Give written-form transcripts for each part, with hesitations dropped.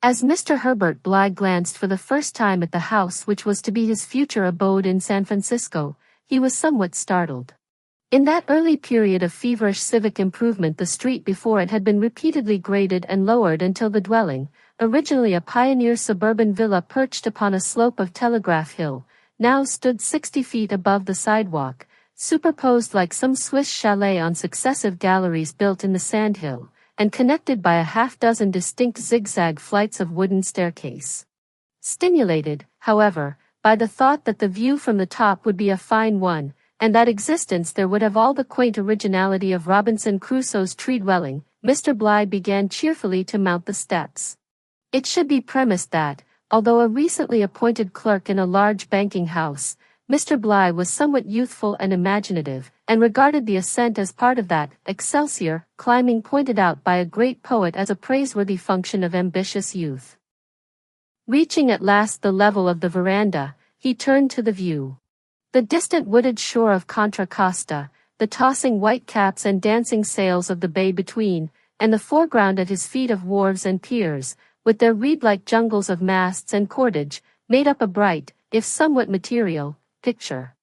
As Mr. Herbert Bligh glanced for the first time at the house which was to be his future abode in San Francisco, he was somewhat startled. In that early period of feverish civic improvement, the street before it had been repeatedly graded and lowered until the dwelling, originally a pioneer suburban villa perched upon a slope of Telegraph Hill, now stood 60 feet above the sidewalk, superposed like some Swiss chalet on successive galleries built in the sandhill, and connected by a half-dozen distinct zigzag flights of wooden staircase. Stimulated, however, by the thought that the view from the top would be a fine one, and that existence there would have all the quaint originality of Robinson Crusoe's tree dwelling, Mr. Bligh began cheerfully to mount the steps. It should be premised that, although a recently appointed clerk in a large banking house, Mr. Bligh was somewhat youthful and imaginative, and regarded the ascent as part of that excelsior climbing pointed out by a great poet as a praiseworthy function of ambitious youth. Reaching at last the level of the veranda, he turned to the view. The distant wooded shore of Contra Costa, the tossing white caps and dancing sails of the bay between, and the foreground at his feet of wharves and piers, with their reed-like jungles of masts and cordage, made up a bright, if somewhat material, picture.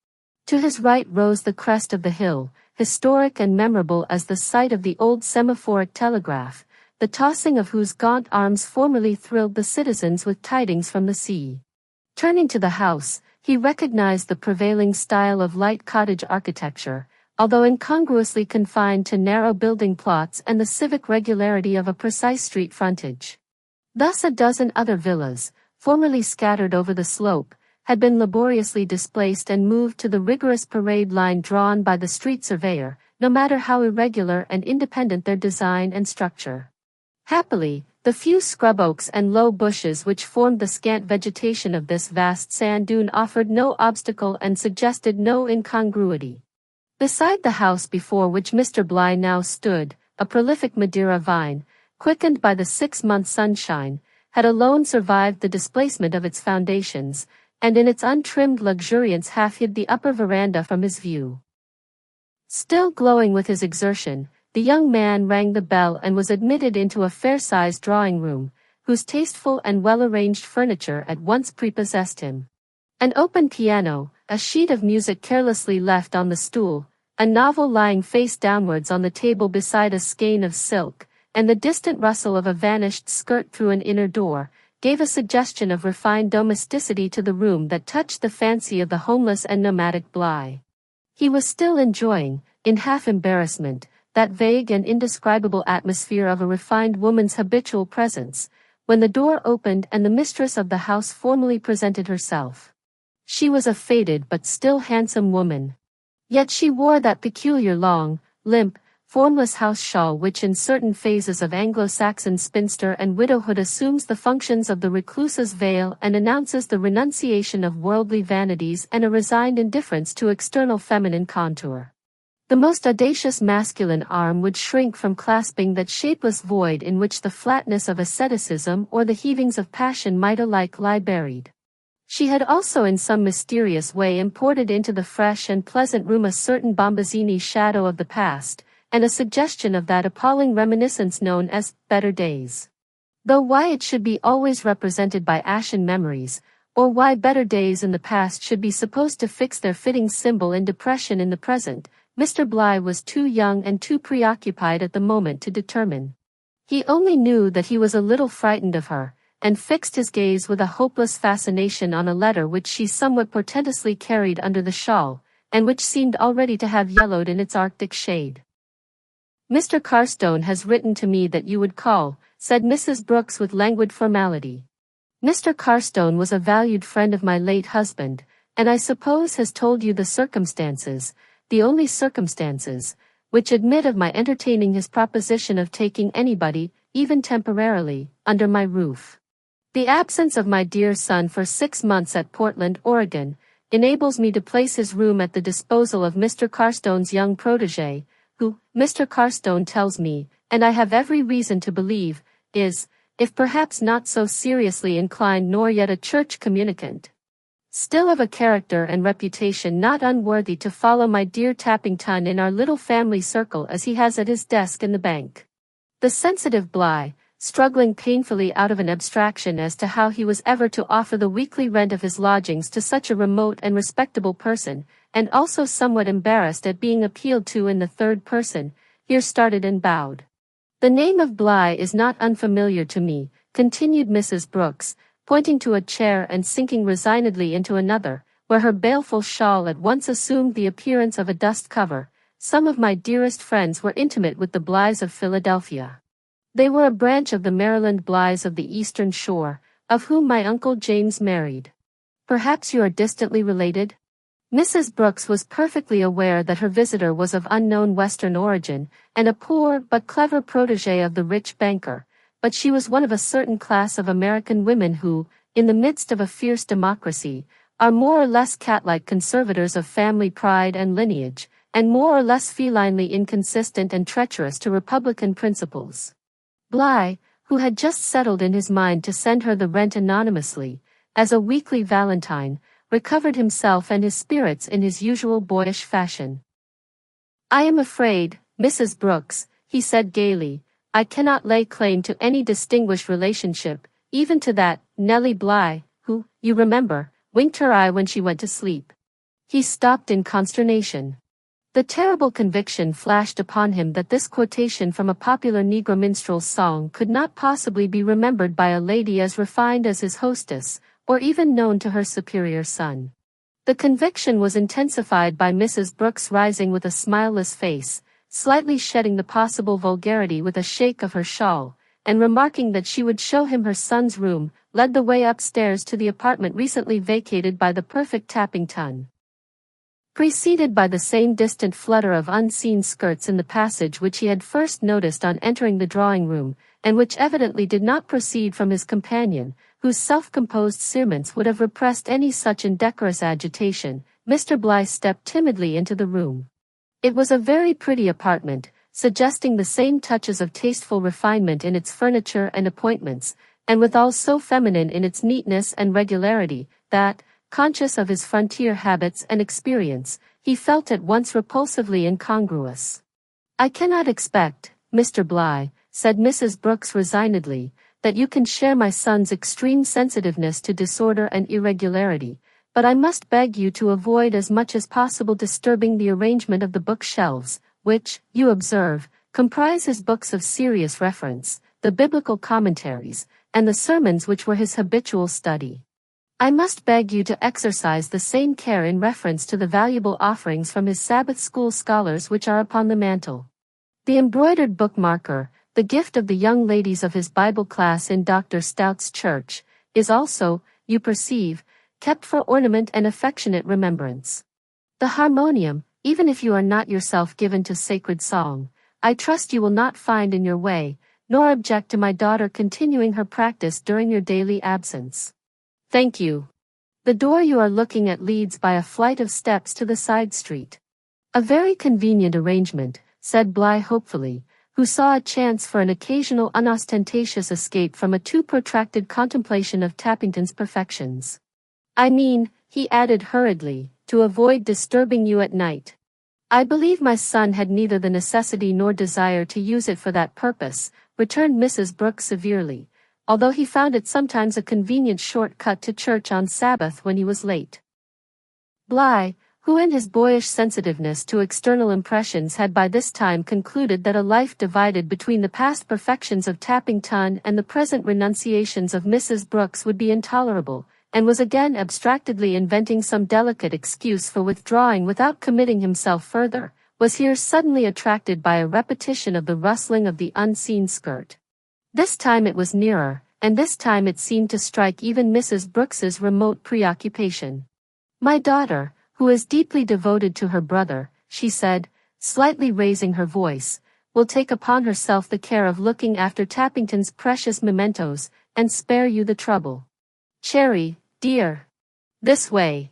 To his right rose the crest of the hill, historic and memorable as the site of the old semaphoric telegraph, the tossing of whose gaunt arms formerly thrilled the citizens with tidings from the sea. Turning to the house, he recognized the prevailing style of light cottage architecture, although incongruously confined to narrow building plots and the civic regularity of a precise street frontage. Thus a dozen other villas, formerly scattered over the slope, had been laboriously displaced and moved to the rigorous parade line drawn by the street surveyor, no matter how irregular and independent their design and structure. Happily, the few scrub oaks and low bushes which formed the scant vegetation of this vast sand dune offered no obstacle and suggested no incongruity. Beside the house before which Mr. Bligh now stood, a prolific Madeira vine, quickened by the 6-month sunshine, had alone survived the displacement of its foundations, and in its untrimmed luxuriance half hid the upper veranda from his view. Still glowing with his exertion, the young man rang the bell and was admitted into a fair-sized drawing-room, whose tasteful and well-arranged furniture at once prepossessed him. An open piano, a sheet of music carelessly left on the stool, a novel lying face downwards on the table beside a skein of silk, and the distant rustle of a vanished skirt through an inner door, gave a suggestion of refined domesticity to the room that touched the fancy of the homeless and nomadic Bligh. He was still enjoying, in half embarrassment, that vague and indescribable atmosphere of a refined woman's habitual presence, when the door opened and the mistress of the house formally presented herself. She was a faded but still handsome woman. Yet she wore that peculiar long, limp, formless house shawl which in certain phases of Anglo-Saxon spinster and widowhood assumes the functions of the recluse's veil and announces the renunciation of worldly vanities and a resigned indifference to external feminine contour. The most audacious masculine arm would shrink from clasping that shapeless void in which the flatness of asceticism or the heavings of passion might alike lie buried. She had also in some mysterious way imported into the fresh and pleasant room a certain Bombazzini shadow of the past, and a suggestion of that appalling reminiscence known as better days. Though why it should be always represented by ashen memories, or why better days in the past should be supposed to fix their fitting symbol in depression in the present, Mr. Bligh was too young and too preoccupied at the moment to determine. He only knew that he was a little frightened of her, and fixed his gaze with a hopeless fascination on a letter which she somewhat portentously carried under the shawl, and which seemed already to have yellowed in its arctic shade. "Mr. Carstone has written to me that you would call," said Mrs. Brooks with languid formality. "Mr. Carstone was a valued friend of my late husband, and I suppose has told you the circumstances, the only circumstances, which admit of my entertaining his proposition of taking anybody, even temporarily, under my roof. The absence of my dear son for 6 months at Portland, Oregon, enables me to place his room at the disposal of Mr. Carstone's young protégé, who, Mr. Carstone tells me, and I have every reason to believe, is, if perhaps not so seriously inclined nor yet a church communicant, still of a character and reputation not unworthy to follow my dear Tappington in our little family circle as he has at his desk in the bank." The sensitive Bligh, struggling painfully out of an abstraction as to how he was ever to offer the weekly rent of his lodgings to such a remote and respectable person, and also somewhat embarrassed at being appealed to in the third person, here started and bowed. "The name of Bly is not unfamiliar to me," continued Mrs. Brooks, pointing to a chair and sinking resignedly into another, where her baleful shawl at once assumed the appearance of a dust cover. "Some of my dearest friends were intimate with the Blys of Philadelphia. They were a branch of the Maryland Blys of the Eastern Shore, of whom my Uncle James married. Perhaps you are distantly related?" Mrs. Brooks was perfectly aware that her visitor was of unknown Western origin, and a poor but clever protégé of the rich banker, but she was one of a certain class of American women who, in the midst of a fierce democracy, are more or less cat-like conservators of family pride and lineage, and more or less felinely inconsistent and treacherous to republican principles. Bly, who had just settled in his mind to send her the rent anonymously, as a weekly valentine, recovered himself and his spirits in his usual boyish fashion. "I am afraid, Mrs. Brooks," he said gaily, "I cannot lay claim to any distinguished relationship, even to that Nellie Bly, who, you remember, winked her eye when she went to sleep." He stopped in consternation. The terrible conviction flashed upon him that this quotation from a popular Negro minstrel's song could not possibly be remembered by a lady as refined as his hostess, or even known to her superior son. The conviction was intensified by Mrs. Brooks rising with a smileless face, slightly shedding the possible vulgarity with a shake of her shawl, and remarking that she would show him her son's room, led the way upstairs to the apartment recently vacated by the perfect Tappington. Preceded by the same distant flutter of unseen skirts in the passage which he had first noticed on entering the drawing-room, and which evidently did not proceed from his companion, whose self-composed cerements would have repressed any such indecorous agitation, Mr. Bly stepped timidly into the room. It was a very pretty apartment, suggesting the same touches of tasteful refinement in its furniture and appointments, and withal so feminine in its neatness and regularity, that, conscious of his frontier habits and experience, he felt at once repulsively incongruous. "I cannot expect, Mr. Bly," said Mrs. Brooks resignedly, "that you can share my son's extreme sensitiveness to disorder and irregularity, but I must beg you to avoid as much as possible disturbing the arrangement of the bookshelves, which, you observe, comprise his books of serious reference, the biblical commentaries, and the sermons which were his habitual study. I must beg you to exercise the same care in reference to the valuable offerings from his Sabbath school scholars which are upon the mantel. The embroidered bookmarker, the gift of the young ladies of his Bible class in Dr. Stout's church, is also, you perceive, kept for ornament and affectionate remembrance. The harmonium, even if you are not yourself given to sacred song, I trust you will not find in your way, nor object to my daughter continuing her practice during your daily absence. Thank you. The door you are looking at leads by a flight of steps to the side street." "A very convenient arrangement," said Bly hopefully, who saw a chance for an occasional unostentatious escape from a too protracted contemplation of Tappington's perfections. "I mean," he added hurriedly, "to avoid disturbing you at night. I believe my son had neither the necessity nor desire to use it for that purpose," returned Mrs. Brooks severely, "although he found it sometimes a convenient short cut to church on Sabbath when he was late." Bly, who in his boyish sensitiveness to external impressions had by this time concluded that a life divided between the past perfections of Tappington and the present renunciations of Mrs. Brooks would be intolerable, and was again abstractedly inventing some delicate excuse for withdrawing without committing himself further, was here suddenly attracted by a repetition of the rustling of the unseen skirt. This time it was nearer, and this time it seemed to strike even Mrs. Brooks's remote preoccupation. "My daughter, who is deeply devoted to her brother," she said, slightly raising her voice, "will take upon herself the care of looking after Tappington's precious mementos, and spare you the trouble. Cherry, dear. This way.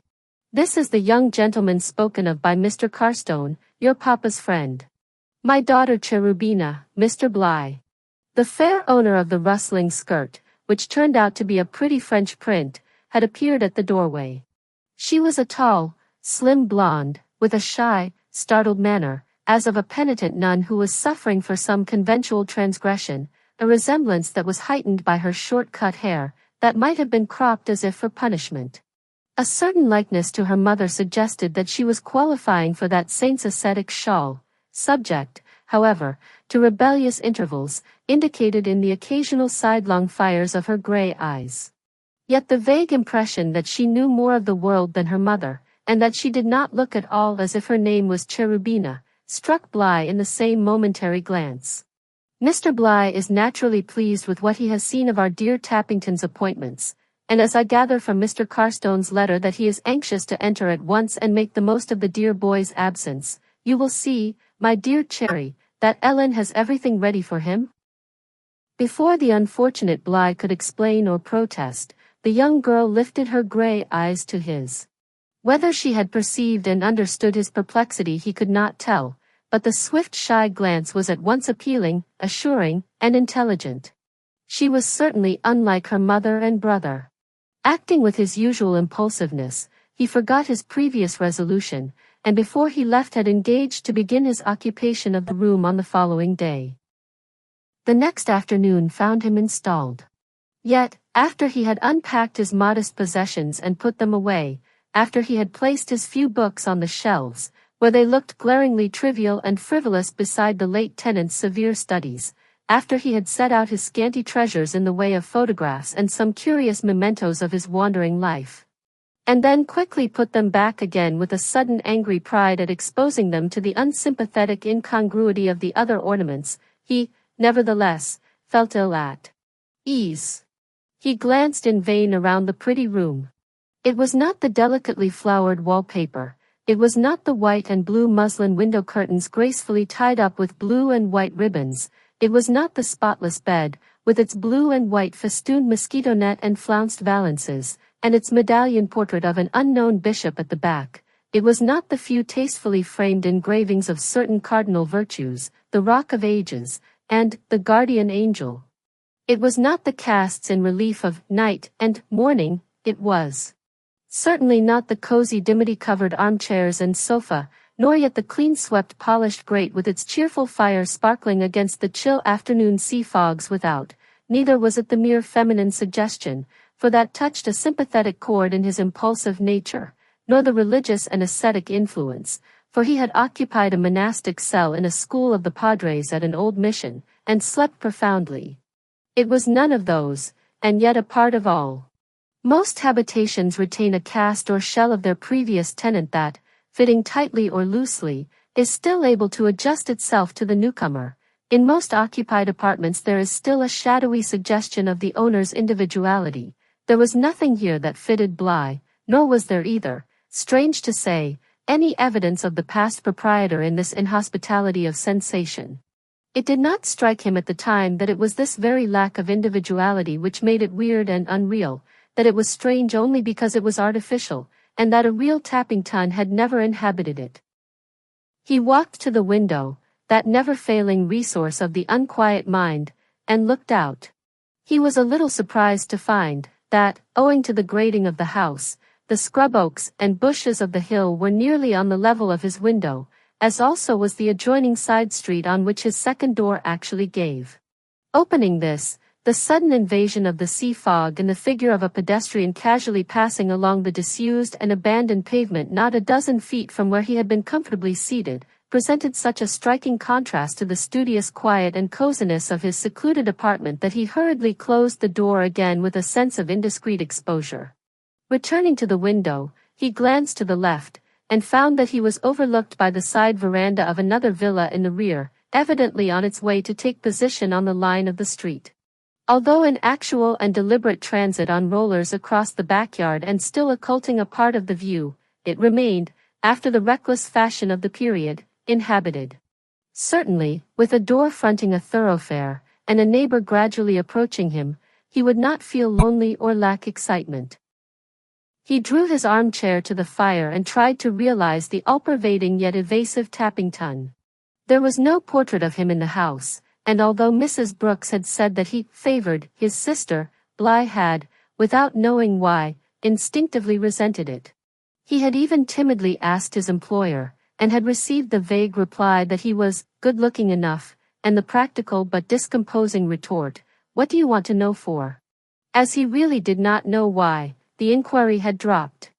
This is the young gentleman spoken of by Mr. Carstone, your papa's friend. My daughter Cherubina, Mr. Bly." The fair owner of the rustling skirt, which turned out to be a pretty French print, had appeared at the doorway. She was a tall, slim blonde, with a shy, startled manner, as of a penitent nun who was suffering for some conventual transgression, a resemblance that was heightened by her short-cut hair, that might have been cropped as if for punishment. A certain likeness to her mother suggested that she was qualifying for that saint's ascetic shawl, subject, however, to rebellious intervals, indicated in the occasional sidelong fires of her gray eyes. Yet the vague impression that she knew more of the world than her mother, and that she did not look at all as if her name was Cherubina, struck Bligh in the same momentary glance. Mr. Bligh is naturally pleased with what he has seen of our dear Tappington's appointments, and as I gather from Mr. Carstone's letter that he is anxious to enter at once and make the most of the dear boy's absence, you will see, my dear Cherry, that Ellen has everything ready for him. Before the unfortunate Bligh could explain or protest, the young girl lifted her gray eyes to his. Whether she had perceived and understood his perplexity he could not tell, but the swift shy glance was at once appealing, assuring, and intelligent. She was certainly unlike her mother and brother. Acting with his usual impulsiveness, he forgot his previous resolution, and before he left had engaged to begin his occupation of the room on the following day. The next afternoon found him installed. Yet, after he had unpacked his modest possessions and put them away, after he had placed his few books on the shelves, where they looked glaringly trivial and frivolous beside the late tenant's severe studies, after he had set out his scanty treasures in the way of photographs and some curious mementos of his wandering life, and then quickly put them back again with a sudden angry pride at exposing them to the unsympathetic incongruity of the other ornaments, he, nevertheless, felt ill at ease. He glanced in vain around the pretty room. It was not the delicately flowered wallpaper, it was not the white and blue muslin window curtains gracefully tied up with blue and white ribbons, it was not the spotless bed, with its blue and white festooned mosquito net and flounced valances, and its medallion portrait of an unknown bishop at the back, it was not the few tastefully framed engravings of certain cardinal virtues, the Rock of Ages, and the Guardian Angel. It was not the casts in relief of night and morning, it was certainly not the cozy dimity-covered armchairs and sofa, nor yet the clean-swept polished grate with its cheerful fire sparkling against the chill afternoon sea fogs without, neither was it the mere feminine suggestion, for that touched a sympathetic chord in his impulsive nature, nor the religious and ascetic influence, for he had occupied a monastic cell in a school of the padres at an old mission, and slept profoundly. It was none of those, and yet a part of all. Most habitations retain a cast or shell of their previous tenant that, fitting tightly or loosely, is still able to adjust itself to the newcomer. In most occupied apartments there is still a shadowy suggestion of the owner's individuality. There was nothing here that fitted Bligh, nor was there either, strange to say, any evidence of the past proprietor in this inhospitality of sensation. It did not strike him at the time that it was this very lack of individuality which made it weird and unreal, that it was strange only because it was artificial, and that a real Tappington had never inhabited it. He walked to the window, that never-failing resource of the unquiet mind, and looked out. He was a little surprised to find that, owing to the grading of the house, the scrub oaks and bushes of the hill were nearly on the level of his window, as also was the adjoining side street on which his second door actually gave. Opening this, the sudden invasion of the sea fog and the figure of a pedestrian casually passing along the disused and abandoned pavement not a dozen feet from where he had been comfortably seated, presented such a striking contrast to the studious quiet and coziness of his secluded apartment that he hurriedly closed the door again with a sense of indiscreet exposure. Returning to the window, he glanced to the left, and found that he was overlooked by the side veranda of another villa in the rear, evidently on its way to take position on the line of the street. Although in actual and deliberate transit on rollers across the backyard and still occulting a part of the view, it remained, after the reckless fashion of the period, inhabited. Certainly, with a door fronting a thoroughfare, and a neighbor gradually approaching him, he would not feel lonely or lack excitement. He drew his armchair to the fire and tried to realize the all-pervading yet evasive Tappington. There was no portrait of him in the house, and although Mrs. Brooks had said that he favored his sister, Bligh had, without knowing why, instinctively resented it. He had even timidly asked his employer, and had received the vague reply that he was good-looking enough, and the practical but discomposing retort, "What do you want to know for?" As he really did not know why, the inquiry had dropped.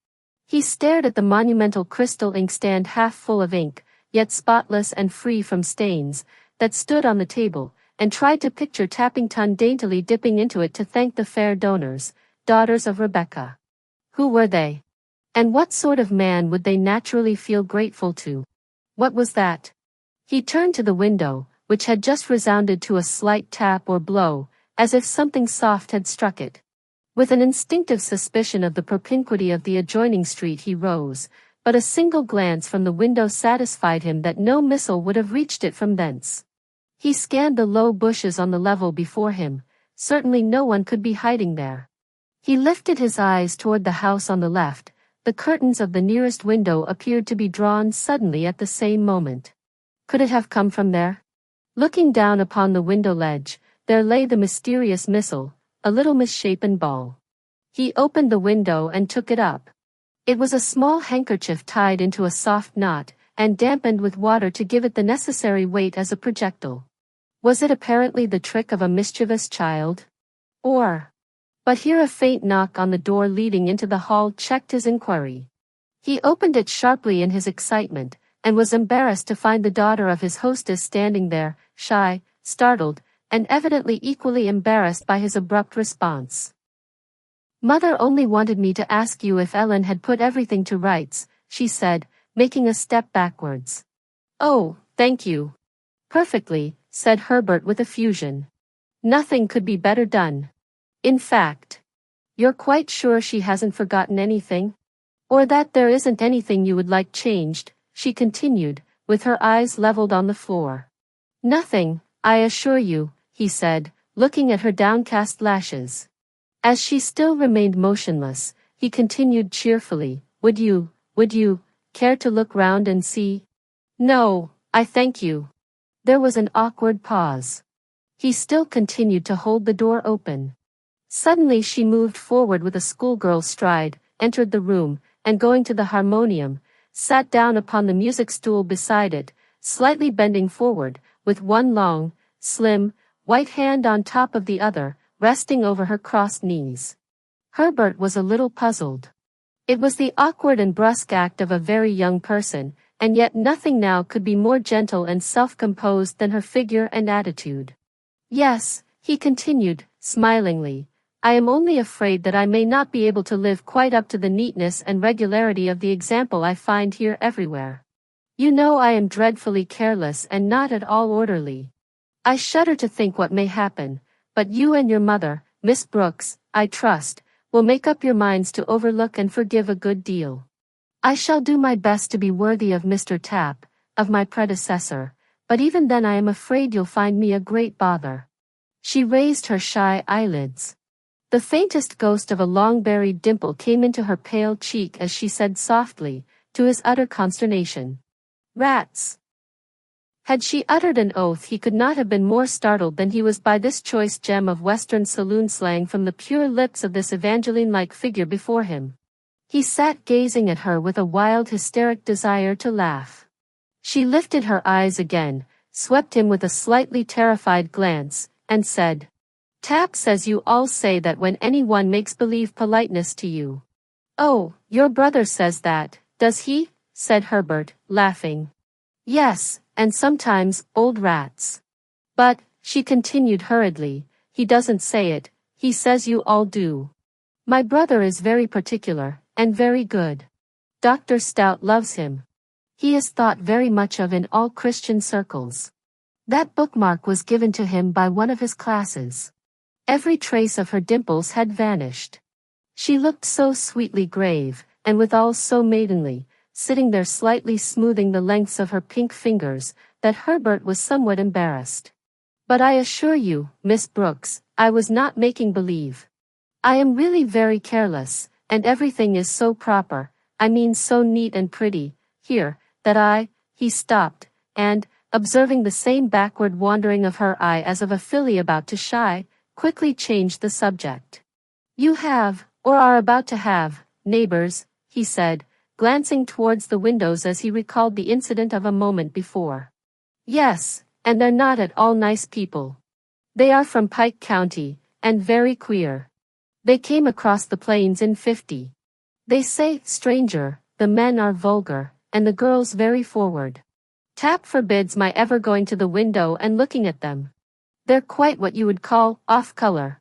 He stared at the monumental crystal inkstand half full of ink, yet spotless and free from stains, that stood on the table, and tried to picture Tappington daintily dipping into it to thank the fair donors, daughters of Rebecca. Who were they? And what sort of man would they naturally feel grateful to? What was that? He turned to the window, which had just resounded to a slight tap or blow, as if something soft had struck it. With an instinctive suspicion of the propinquity of the adjoining street he rose, but a single glance from the window satisfied him that no missile would have reached it from thence. He scanned the low bushes on the level before him, certainly no one could be hiding there. He lifted his eyes toward the house on the left. The curtains of the nearest window appeared to be drawn suddenly at the same moment. Could it have come from there? Looking down upon the window ledge, there lay the mysterious missile, a little misshapen ball. He opened the window and took it up. It was a small handkerchief tied into a soft knot, and dampened with water to give it the necessary weight as a projectile. Was it apparently the trick of a mischievous child? But here a faint knock on the door leading into the hall checked his inquiry. He opened it sharply in his excitement, and was embarrassed to find the daughter of his hostess standing there, shy, startled, and evidently equally embarrassed by his abrupt response. "Mother only wanted me to ask you if Ellen had put everything to rights," she said, making a step backwards. "Oh, thank you. Perfectly," said Herbert with effusion. "Nothing could be better done. In fact, you're quite sure she hasn't forgotten anything? Or that there isn't anything you would like changed?" she continued, with her eyes leveled on the floor. "Nothing, I assure you," he said, looking at her downcast lashes. As she still remained motionless, he continued cheerfully, Would you care to look round and see?" "No, I thank you." There was an awkward pause. He still continued to hold the door open. Suddenly she moved forward with a schoolgirl's stride, entered the room, and going to the harmonium, sat down upon the music stool beside it, slightly bending forward, with one long, slim, white hand on top of the other, resting over her crossed knees. Herbert was a little puzzled. It was the awkward and brusque act of a very young person, and yet nothing now could be more gentle and self-composed than her figure and attitude. "Yes," he continued, smilingly, "I am only afraid that I may not be able to live quite up to the neatness and regularity of the example I find here everywhere. You know I am dreadfully careless and not at all orderly. I shudder to think what may happen, but you and your mother, Miss Brooks, I trust, will make up your minds to overlook and forgive a good deal. I shall do my best to be worthy of Mr. Tapp, of my predecessor, but even then I am afraid you'll find me a great bother." She raised her shy eyelids. The faintest ghost of a long-buried dimple came into her pale cheek as she said softly, to his utter consternation, "Rats." Had she uttered an oath he could not have been more startled than he was by this choice gem of Western saloon slang from the pure lips of this Evangeline-like figure before him. He sat gazing at her with a wild hysteric desire to laugh. She lifted her eyes again, swept him with a slightly terrified glance, and said, "Tapp says you all say that when anyone makes believe politeness to you." "Oh, your brother says that, does he?" said Herbert, laughing. "Yes, and sometimes, old rats. But," she continued hurriedly, "he doesn't say it, he says you all do. My brother is very particular, and very good. Dr. Stout loves him. He is thought very much of in all Christian circles. That bookmark was given to him by one of his classes." Every trace of her dimples had vanished. She looked so sweetly grave, and withal so maidenly, sitting there slightly smoothing the lengths of her pink fingers, that Herbert was somewhat embarrassed. "But I assure you, Miss Brooks, I was not making believe. I am really very careless, and everything is so proper, I mean so neat and pretty, here, that he stopped, and, observing the same backward wandering of her eye as of a filly about to shy, quickly changed the subject. "You have, or are about to have, neighbors," he said, glancing towards the windows as he recalled the incident of a moment before. "Yes, and they're not at all nice people. They are from Pike County, and very queer. They came across the plains in '50. They say, stranger, the men are vulgar, and the girls very forward. Tap forbids my ever going to the window and looking at them. They're quite what you would call off-color.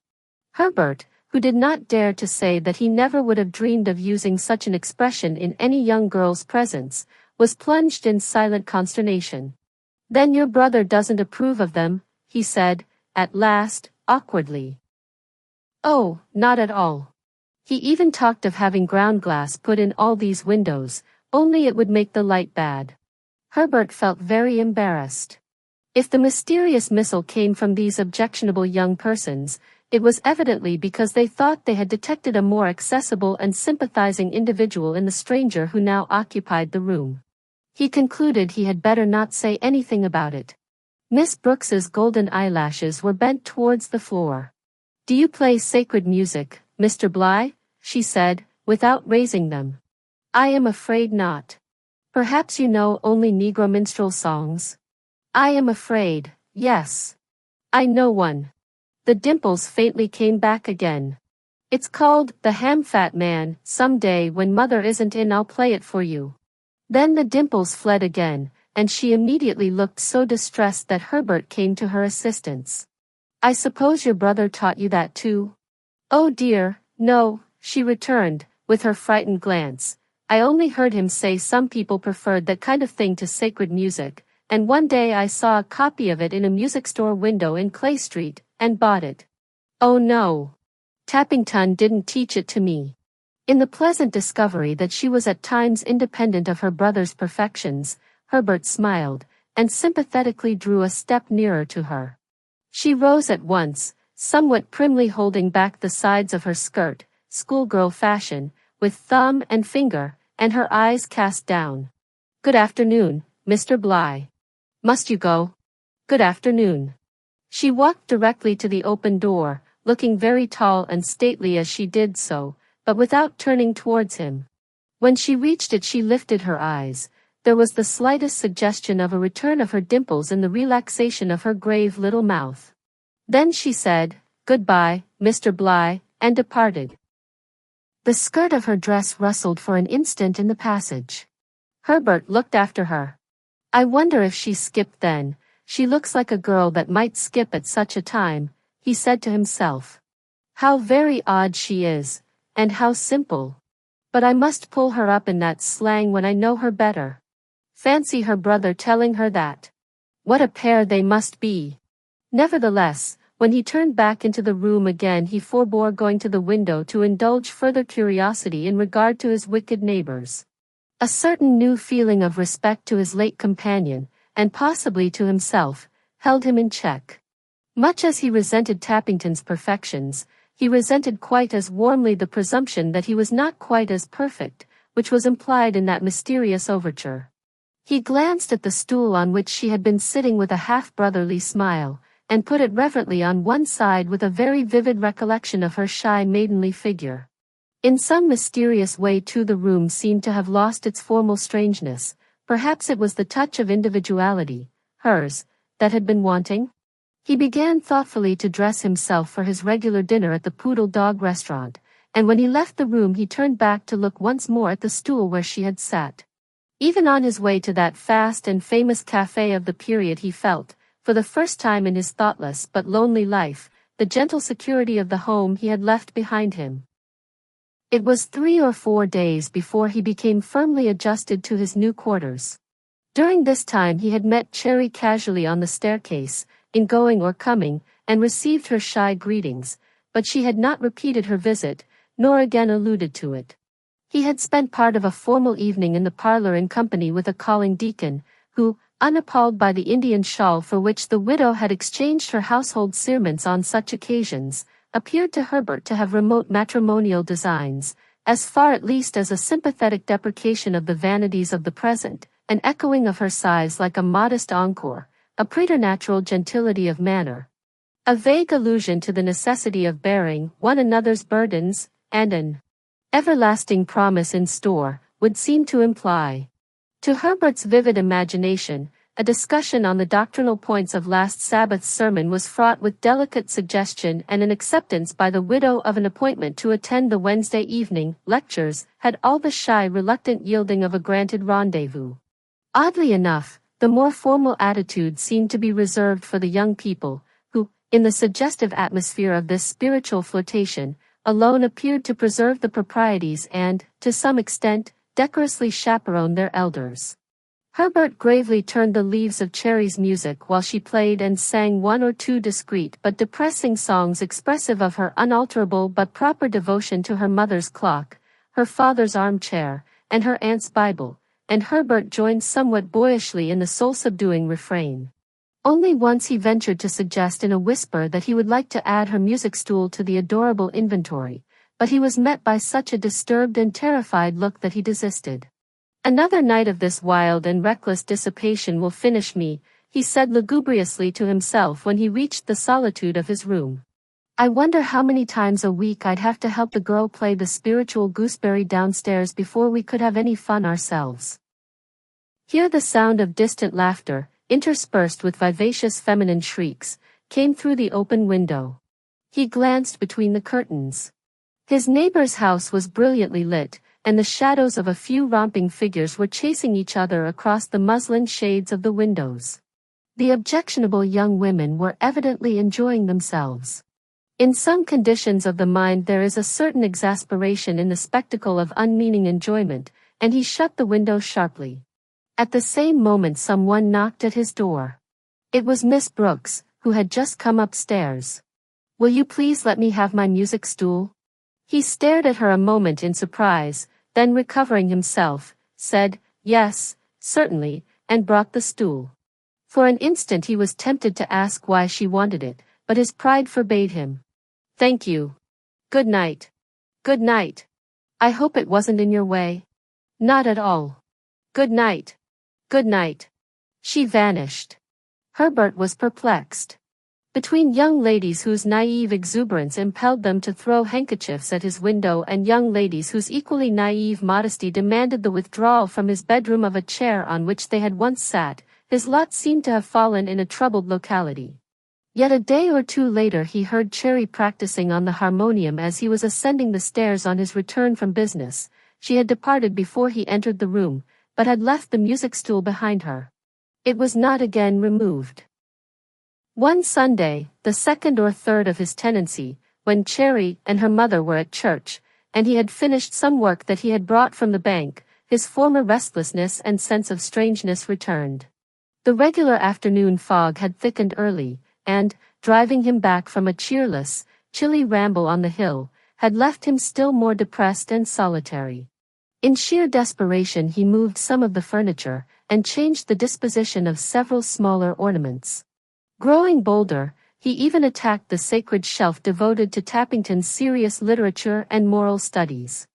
Herbert, who did not dare to say that he never would have dreamed of using such an expression in any young girl's presence, was plunged in silent consternation. Then your brother doesn't approve of them, he said, at last, awkwardly. Oh, not at all. He even talked of having ground glass put in all these windows, only it would make the light bad. Herbert felt very embarrassed. If the mysterious missile came from these objectionable young persons, it was evidently because they thought they had detected a more accessible and sympathizing individual in the stranger who now occupied the room. He concluded he had better not say anything about it. Miss Brooks's golden eyelashes were bent towards the floor. "Do you play sacred music, Mr. Bligh?" she said, without raising them. "I am afraid not. Perhaps you know only Negro minstrel songs?" "I am afraid, yes. I know one." The dimples faintly came back again. "It's called The Ham-Fat Man. Some day when Mother isn't in I'll play it for you." Then the dimples fled again, and she immediately looked so distressed that Herbert came to her assistance. "I suppose your brother taught you that too?" "Oh dear, no," she returned, with her frightened glance. "I only heard him say some people preferred that kind of thing to sacred music, and one day I saw a copy of it in a music store window in Clay Street, and bought it. Oh no. Tappington didn't teach it to me." In the pleasant discovery that she was at times independent of her brother's perfections, Herbert smiled, and sympathetically drew a step nearer to her. She rose at once, somewhat primly holding back the sides of her skirt, schoolgirl fashion, with thumb and finger, and her eyes cast down. "Good afternoon, Mr. Bligh. Must you go?" "Good afternoon." She walked directly to the open door, looking very tall and stately as she did so, but without turning towards him. When she reached it she lifted her eyes. There was the slightest suggestion of a return of her dimples in the relaxation of her grave little mouth. Then she said, "Goodbye, Mr. Bligh," and departed. The skirt of her dress rustled for an instant in the passage. Herbert looked after her. "I wonder if she skipped then. She looks like a girl that might skip at such a time," he said to himself. "How very odd she is, and how simple. But I must pull her up in that slang when I know her better." Fancy her brother telling her that. What a pair they must be. Nevertheless, when he turned back into the room again he forbore going to the window to indulge further curiosity in regard to his wicked neighbors. A certain new feeling of respect to his late companion, and possibly to himself, held him in check. Much as he resented Tappington's perfections, he resented quite as warmly the presumption that he was not quite as perfect, which was implied in that mysterious overture. He glanced at the stool on which she had been sitting with a half-brotherly smile, and put it reverently on one side with a very vivid recollection of her shy maidenly figure. In some mysterious way too the room seemed to have lost its formal strangeness. Perhaps it was the touch of individuality, hers, that had been wanting. He began thoughtfully to dress himself for his regular dinner at the Poodle Dog restaurant, and when he left the room he turned back to look once more at the stool where she had sat. Even on his way to that fast and famous café of the period he felt, for the first time in his thoughtless but lonely life, the gentle security of the home he had left behind him. It was 3 or 4 days before he became firmly adjusted to his new quarters. During this time he had met Cherry casually on the staircase, in going or coming, and received her shy greetings, but she had not repeated her visit, nor again alluded to it. He had spent part of a formal evening in the parlor in company with a calling deacon, who, unappalled by the Indian shawl for which the widow had exchanged her household cerements on such occasions, appeared to Herbert to have remote matrimonial designs, as far at least as a sympathetic deprecation of the vanities of the present, an echoing of her sighs like a modest encore, a preternatural gentility of manner, a vague allusion to the necessity of bearing one another's burdens, and an everlasting promise in store, would seem to imply. To Herbert's vivid imagination, a discussion on the doctrinal points of last Sabbath's sermon was fraught with delicate suggestion, and an acceptance by the widow of an appointment to attend the Wednesday evening lectures had all the shy, reluctant yielding of a granted rendezvous. Oddly enough, the more formal attitude seemed to be reserved for the young people, who, in the suggestive atmosphere of this spiritual flirtation, alone appeared to preserve the proprieties and, to some extent, decorously chaperone their elders. Herbert gravely turned the leaves of Cherry's music while she played and sang one or two discreet but depressing songs expressive of her unalterable but proper devotion to her mother's clock, her father's armchair, and her aunt's Bible, and Herbert joined somewhat boyishly in the soul-subduing refrain. Only once he ventured to suggest in a whisper that he would like to add her music stool to the adorable inventory, but he was met by such a disturbed and terrified look that he desisted. "Another night of this wild and reckless dissipation will finish me," he said lugubriously to himself when he reached the solitude of his room. "I wonder how many times a week I'd have to help the girl play the spiritual gooseberry downstairs before we could have any fun ourselves." Here the sound of distant laughter, interspersed with vivacious feminine shrieks, came through the open window. He glanced between the curtains. His neighbor's house was brilliantly lit, and the shadows of a few romping figures were chasing each other across the muslin shades of the windows. The objectionable young women were evidently enjoying themselves. In some conditions of the mind there is a certain exasperation in the spectacle of unmeaning enjoyment, and he shut the window sharply. At the same moment someone knocked at his door. It was Miss Brooks, who had just come upstairs. "Will you please let me have my music stool?" He stared at her a moment in surprise, then recovering himself, said, "Yes, certainly," and brought the stool. For an instant he was tempted to ask why she wanted it, but his pride forbade him. "Thank you. Good night." "Good night. I hope it wasn't in your way." "Not at all. Good night." "Good night." She vanished. Herbert was perplexed. Between young ladies whose naive exuberance impelled them to throw handkerchiefs at his window and young ladies whose equally naive modesty demanded the withdrawal from his bedroom of a chair on which they had once sat, his lot seemed to have fallen in a troubled locality. Yet a day or two later he heard Cherry practicing on the harmonium as he was ascending the stairs on his return from business. She had departed before he entered the room, but had left the music stool behind her. It was not again removed. One Sunday, the second or third of his tenancy, when Cherry and her mother were at church, and he had finished some work that he had brought from the bank, his former restlessness and sense of strangeness returned. The regular afternoon fog had thickened early, and, driving him back from a cheerless, chilly ramble on the hill, had left him still more depressed and solitary. In sheer desperation he moved some of the furniture, and changed the disposition of several smaller ornaments. Growing bolder, he even attacked the sacred shelf devoted to Tappington's serious literature and moral studies.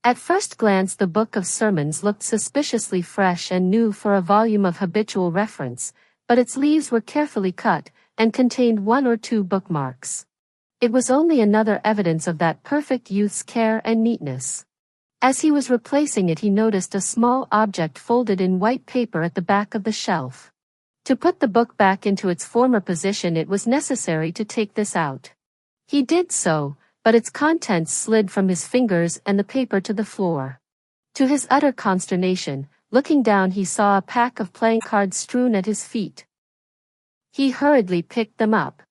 At first glance the book of sermons looked suspiciously fresh and new for a volume of habitual reference, but its leaves were carefully cut, and contained one or two bookmarks. It was only another evidence of that perfect youth's care and neatness. As he was replacing it he noticed a small object folded in white paper at the back of the shelf. To put the book back into its former position it was necessary to take this out. He did so, but its contents slid from his fingers and the paper to the floor. To his utter consternation, looking down he saw a pack of playing cards strewn at his feet. He hurriedly picked them up.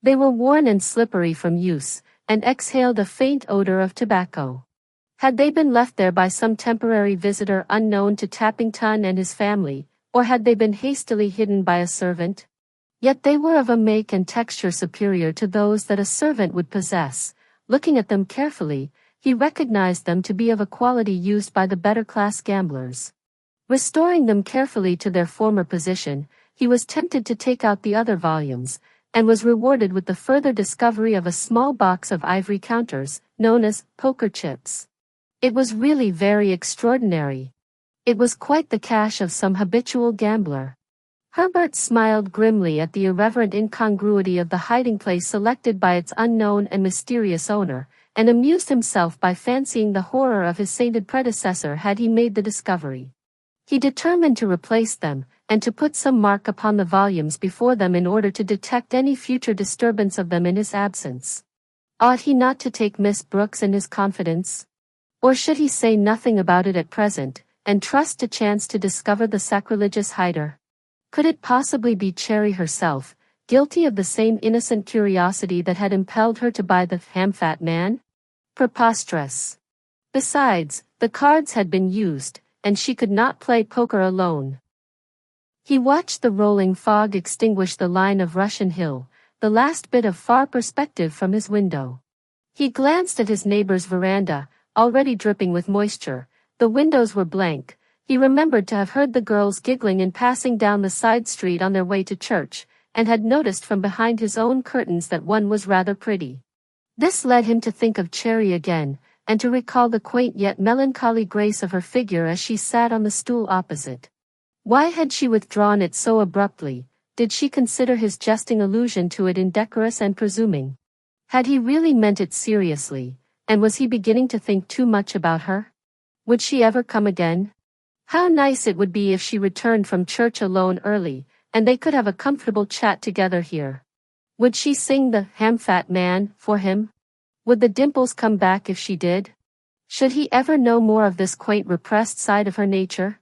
They were worn and slippery from use, and exhaled a faint odor of tobacco. Had they been left there by some temporary visitor unknown to Tappington and his family, or had they been hastily hidden by a servant? Yet they were of a make and texture superior to those that a servant would possess. Looking at them carefully, he recognized them to be of a quality used by the better-class gamblers. Restoring them carefully to their former position, he was tempted to take out the other volumes, and was rewarded with the further discovery of a small box of ivory counters, known as poker chips. It was really very extraordinary. It was quite the cash of some habitual gambler. Herbert smiled grimly at the irreverent incongruity of the hiding place selected by its unknown and mysterious owner, and amused himself by fancying the horror of his sainted predecessor had he made the discovery. He determined to replace them, and to put some mark upon the volumes before them in order to detect any future disturbance of them in his absence. Ought he not to take Miss Brooks in his confidence? Or should he say nothing about it at present, and trust to chance to discover the sacrilegious hider? Could it possibly be Cherry herself, guilty of the same innocent curiosity that had impelled her to buy the ham-fat man? Preposterous. Besides, the cards had been used, and she could not play poker alone. He watched the rolling fog extinguish the line of Russian Hill, the last bit of far perspective from his window. He glanced at his neighbor's veranda, already dripping with moisture. The windows were blank. He remembered to have heard the girls giggling in passing down the side street on their way to church, and had noticed from behind his own curtains that one was rather pretty. This led him to think of Cherry again, and to recall the quaint yet melancholy grace of her figure as she sat on the stool opposite. Why had she withdrawn it so abruptly? Did she consider his jesting allusion to it indecorous and presuming? Had he really meant it seriously, and was he beginning to think too much about her? Would she ever come again? How nice it would be if she returned from church alone early, and they could have a comfortable chat together here. Would she sing the ham-fat man for him? Would the dimples come back if she did? Should he ever know more of this quaint repressed side of her nature?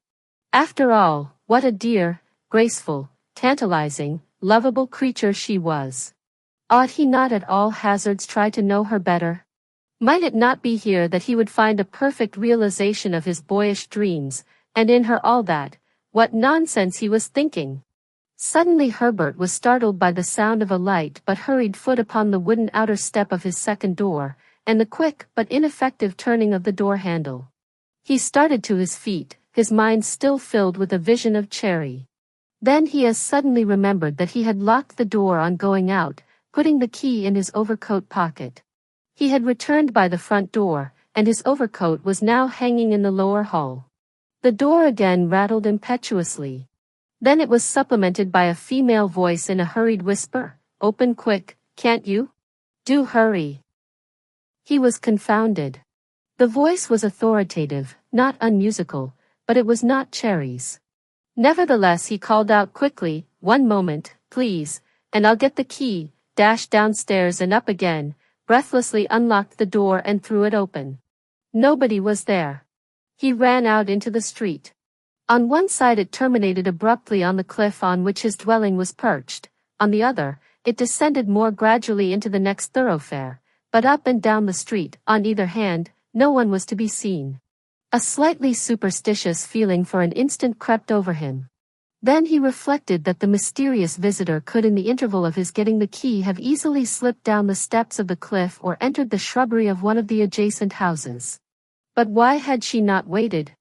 After all, what a dear, graceful, tantalizing, lovable creature she was. Ought he not at all hazards try to know her better? Might it not be here that he would find a perfect realization of his boyish dreams, and in her all that? What nonsense he was thinking! Suddenly Herbert was startled by the sound of a light but hurried foot upon the wooden outer step of his second door, and the quick but ineffective turning of the door handle. He started to his feet, his mind still filled with a vision of Cherry. Then he as suddenly remembered that he had locked the door on going out, putting the key in his overcoat pocket. He had returned by the front door, and his overcoat was now hanging in the lower hall. The door again rattled impetuously. Then it was supplemented by a female voice in a hurried whisper, "Open quick, can't you? Do hurry." He was confounded. The voice was authoritative, not unmusical, but it was not Cherry's. Nevertheless he called out quickly, "One moment, please, and I'll get the key," dashed downstairs and up again, breathlessly unlocked the door and threw it open. Nobody was there. He ran out into the street. On one side it terminated abruptly on the cliff on which his dwelling was perched, on the other, it descended more gradually into the next thoroughfare, but up and down the street, on either hand, no one was to be seen. A slightly superstitious feeling for an instant crept over him. Then he reflected that the mysterious visitor could in the interval of his getting the key have easily slipped down the steps of the cliff or entered the shrubbery of one of the adjacent houses. But why had she not waited?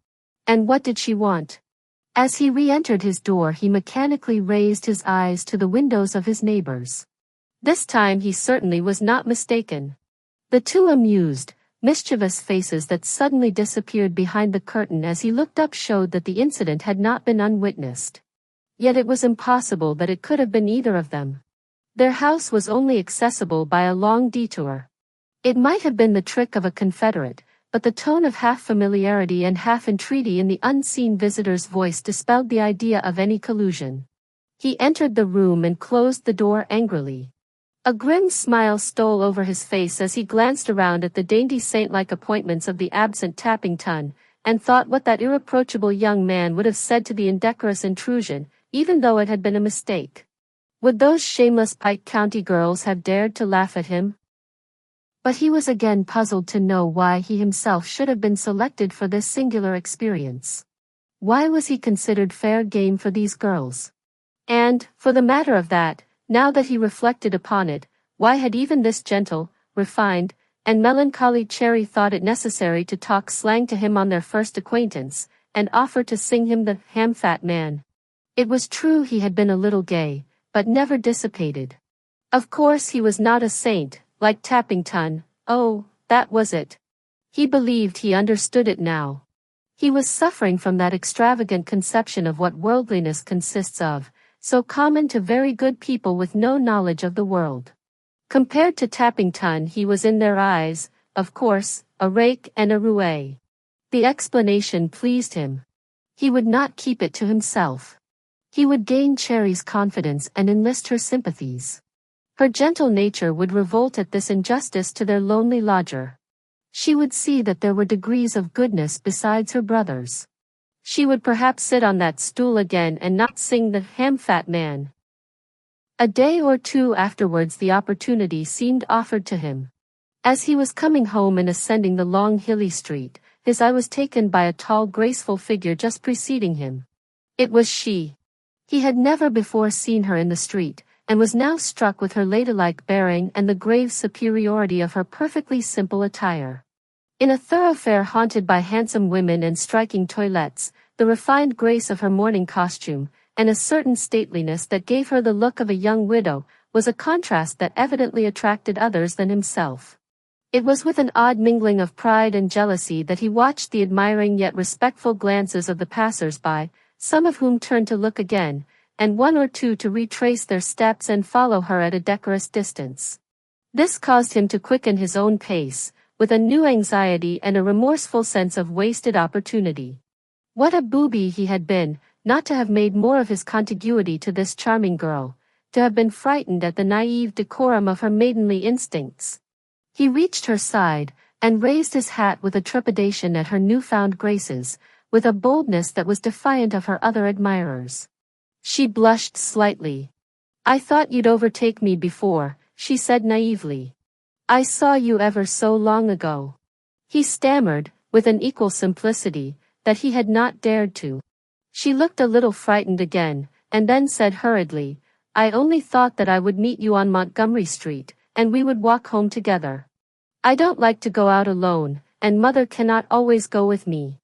And what did she want? As he re-entered his door he mechanically raised his eyes to the windows of his neighbors. This time he certainly was not mistaken. The two amused, mischievous faces that suddenly disappeared behind the curtain as he looked up showed that the incident had not been unwitnessed. Yet it was impossible that it could have been either of them. Their house was only accessible by a long detour. It might have been the trick of a confederate, but the tone of half familiarity and half entreaty in the unseen visitor's voice dispelled the idea of any collusion. He entered the room and closed the door angrily. A grim smile stole over his face as he glanced around at the dainty saint-like appointments of the absent Tappington, and thought what that irreproachable young man would have said to the indecorous intrusion, even though it had been a mistake. Would those shameless Pike County girls have dared to laugh at him? But he was again puzzled to know why he himself should have been selected for this singular experience. Why was he considered fair game for these girls? And, for the matter of that, now that he reflected upon it, why had even this gentle, refined, and melancholy Cherry thought it necessary to talk slang to him on their first acquaintance, and offer to sing him the ham-fat man? It was true he had been a little gay, but never dissipated. Of course he was not a saint, like Tappington. Oh, that was it. He believed he understood it now. He was suffering from that extravagant conception of what worldliness consists of, so common to very good people with no knowledge of the world. Compared to Tappington he was in their eyes, of course, a rake and a roue. The explanation pleased him. He would not keep it to himself. He would gain Cherry's confidence and enlist her sympathies. Her gentle nature would revolt at this injustice to their lonely lodger. She would see that there were degrees of goodness besides her brother's. She would perhaps sit on that stool again and not sing the ham-fat man. A day or two afterwards the opportunity seemed offered to him. As he was coming home and ascending the long hilly street, his eye was taken by a tall graceful figure just preceding him. It was she. He had never before seen her in the street, and was now struck with her ladylike bearing and the grave superiority of her perfectly simple attire. In a thoroughfare haunted by handsome women and striking toilettes, the refined grace of her morning costume, and a certain stateliness that gave her the look of a young widow, was a contrast that evidently attracted others than himself. It was with an odd mingling of pride and jealousy that he watched the admiring yet respectful glances of the passers-by, some of whom turned to look again, and one or two to retrace their steps and follow her at a decorous distance. This caused him to quicken his own pace, with a new anxiety and a remorseful sense of wasted opportunity. What a booby he had been, not to have made more of his contiguity to this charming girl, to have been frightened at the naive decorum of her maidenly instincts. He reached her side, and raised his hat with a trepidation at her newfound graces, with a boldness that was defiant of her other admirers. She blushed slightly. "I thought you'd overtake me before," she said naively. "I saw you ever so long ago." He stammered, with an equal simplicity, that he had not dared to. She looked a little frightened again, and then said hurriedly, "I only thought that I would meet you on Montgomery Street, and we would walk home together. I don't like to go out alone, and mother cannot always go with me.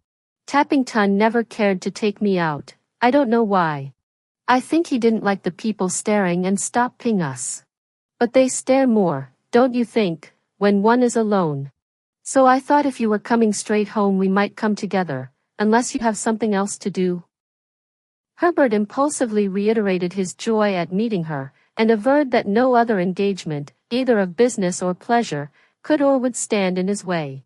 Tappington never cared to take me out, I don't know why. I think he didn't like the people staring and stopping us. But they stare more, don't you think, when one is alone? So I thought if you were coming straight home we might come together, unless you have something else to do." Herbert impulsively reiterated his joy at meeting her, and averred that no other engagement, either of business or pleasure, could or would stand in his way.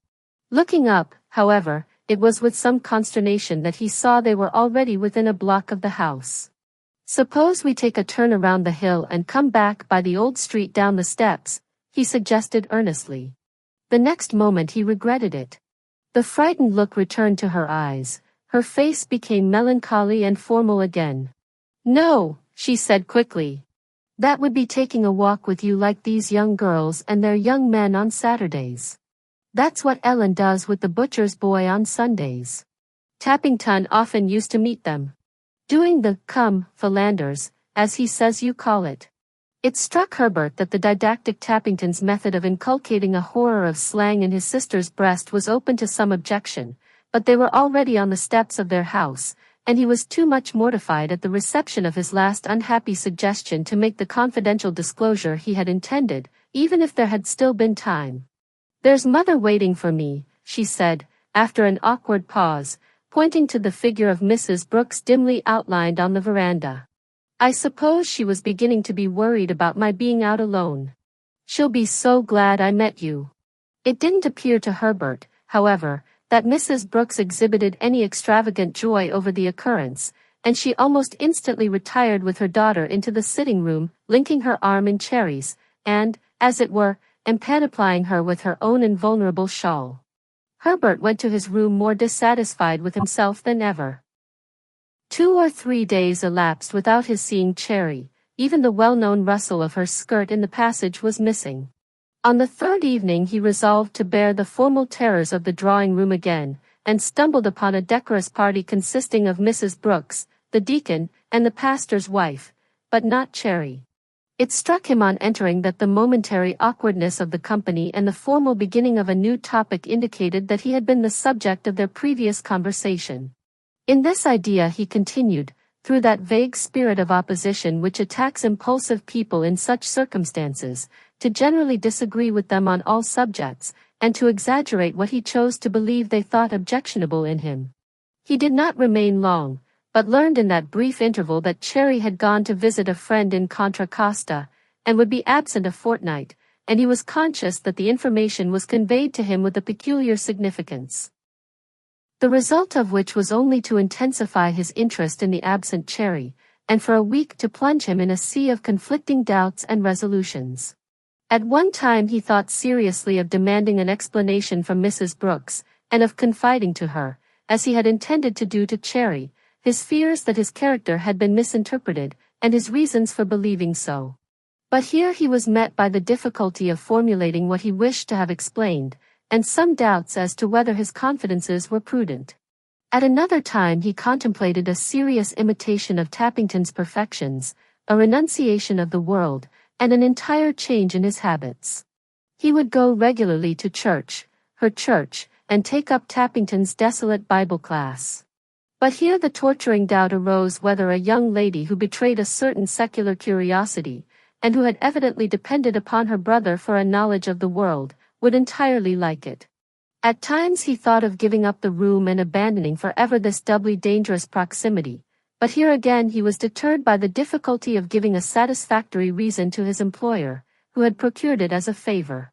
Looking up, however, it was with some consternation that he saw they were already within a block of the house. "Suppose we take a turn around the hill and come back by the old street down the steps," he suggested earnestly. The next moment he regretted it. The frightened look returned to her eyes, her face became melancholy and formal again. "No," she said quickly. "That would be taking a walk with you like these young girls and their young men on Saturdays. That's what Ellen does with the butcher's boy on Sundays. Tappington often used to meet them. Doing the philanders, as he says you call it." It struck Herbert that the didactic Tappington's method of inculcating a horror of slang in his sister's breast was open to some objection, but they were already on the steps of their house, and he was too much mortified at the reception of his last unhappy suggestion to make the confidential disclosure he had intended, even if there had still been time. "There's mother waiting for me," she said, after an awkward pause, pointing to the figure of Mrs. Brooks dimly outlined on the veranda. "I suppose she was beginning to be worried about my being out alone. She'll be so glad I met you." It didn't appear to Herbert, however, that Mrs. Brooks exhibited any extravagant joy over the occurrence, and she almost instantly retired with her daughter into the sitting room, linking her arm in Cherry's, and, as it were, empanoplying her with her own invulnerable shawl. Herbert went to his room more dissatisfied with himself than ever. 2 or 3 days elapsed without his seeing Cherry. Even the well-known rustle of her skirt in the passage was missing. On the third evening he resolved to bear the formal terrors of the drawing-room again, and stumbled upon a decorous party consisting of Mrs. Brooks, the deacon, and the pastor's wife, but not Cherry. It struck him on entering that the momentary awkwardness of the company and the formal beginning of a new topic indicated that he had been the subject of their previous conversation. In this idea he continued, through that vague spirit of opposition which attacks impulsive people in such circumstances, to generally disagree with them on all subjects, and to exaggerate what he chose to believe they thought objectionable in him. He did not remain long, but learned in that brief interval that Cherry had gone to visit a friend in Contra Costa, and would be absent a fortnight, and he was conscious that the information was conveyed to him with a peculiar significance. The result of which was only to intensify his interest in the absent Cherry, and for a week to plunge him in a sea of conflicting doubts and resolutions. At one time he thought seriously of demanding an explanation from Mrs. Brooks, and of confiding to her, as he had intended to do to Cherry, his fears that his character had been misinterpreted, and his reasons for believing so. But here he was met by the difficulty of formulating what he wished to have explained, and some doubts as to whether his confidences were prudent. At another time he contemplated a serious imitation of Tappington's perfections, a renunciation of the world, and an entire change in his habits. He would go regularly to church, her church, and take up Tappington's desolate Bible class. But here the torturing doubt arose whether a young lady who betrayed a certain secular curiosity, and who had evidently depended upon her brother for a knowledge of the world, would entirely like it. At times he thought of giving up the room and abandoning forever this doubly dangerous proximity, but here again he was deterred by the difficulty of giving a satisfactory reason to his employer, who had procured it as a favor.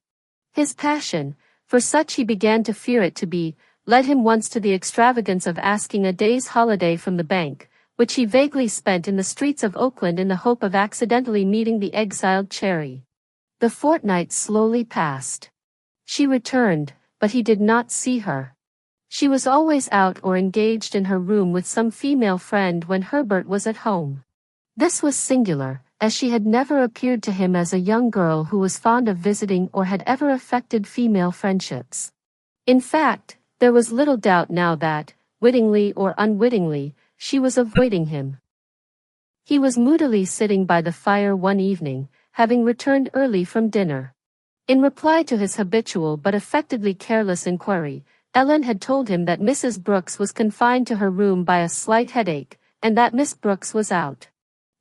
His passion, for such he began to fear it to be, led him once to the extravagance of asking a day's holiday from the bank, which he vaguely spent in the streets of Oakland in the hope of accidentally meeting the exiled Cherry. The fortnight slowly passed. She returned, but he did not see her. She was always out or engaged in her room with some female friend when Herbert was at home. This was singular, as she had never appeared to him as a young girl who was fond of visiting or had ever affected female friendships. In fact, there was little doubt now that, wittingly or unwittingly, she was avoiding him. He was moodily sitting by the fire one evening, having returned early from dinner. In reply to his habitual but affectedly careless inquiry, Ellen had told him that Mrs. Brooks was confined to her room by a slight headache, and that Miss Brooks was out.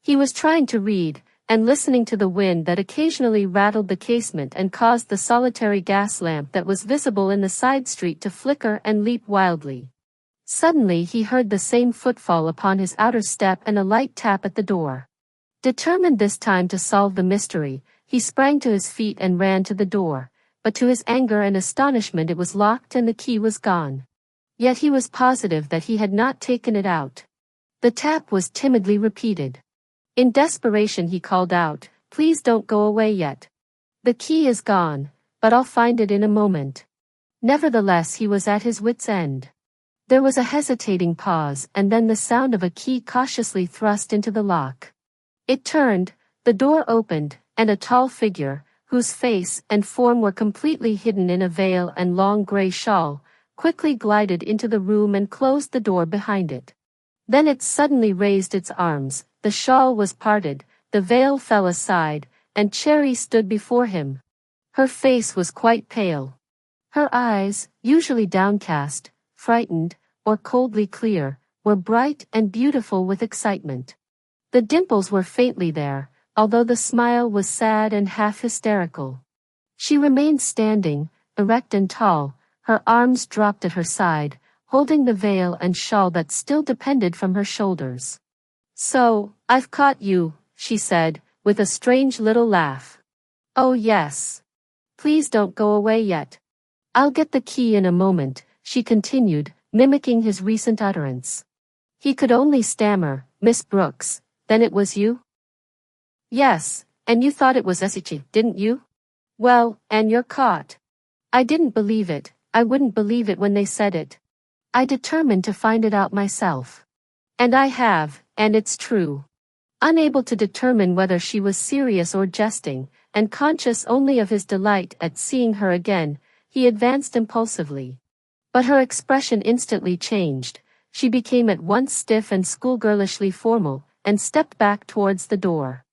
He was trying to read, and listening to the wind that occasionally rattled the casement and caused the solitary gas lamp that was visible in the side street to flicker and leap wildly. Suddenly he heard the same footfall upon his outer step and a light tap at the door. Determined this time to solve the mystery, he sprang to his feet and ran to the door, but to his anger and astonishment it was locked and the key was gone. Yet he was positive that he had not taken it out. The tap was timidly repeated. In desperation he called out, "Please don't go away yet. The key is gone, but I'll find it in a moment." Nevertheless he was at his wit's end. There was a hesitating pause and then the sound of a key cautiously thrust into the lock. It turned, the door opened, and a tall figure, whose face and form were completely hidden in a veil and long gray shawl, quickly glided into the room and closed the door behind it. Then it suddenly raised its arms, the shawl was parted, the veil fell aside, and Cherry stood before him. Her face was quite pale. Her eyes, usually downcast, frightened, or coldly clear, were bright and beautiful with excitement. The dimples were faintly there, although the smile was sad and half hysterical. She remained standing, erect and tall, her arms dropped at her side, holding the veil and shawl that still depended from her shoulders. "So, I've caught you," she said, with a strange little laugh. "Oh yes. Please don't go away yet. I'll get the key in a moment," she continued, mimicking his recent utterance. He could only stammer, "Miss Brooks, then it was you?" "Yes, and you thought it was Esichi, didn't you? Well, and you're caught." "I didn't believe it, I wouldn't believe it when they said it. I determined to find it out myself. And I have, and it's true." Unable to determine whether she was serious or jesting, and conscious only of his delight at seeing her again, he advanced impulsively. But her expression instantly changed. She became at once stiff and schoolgirlishly formal, and stepped back towards the door.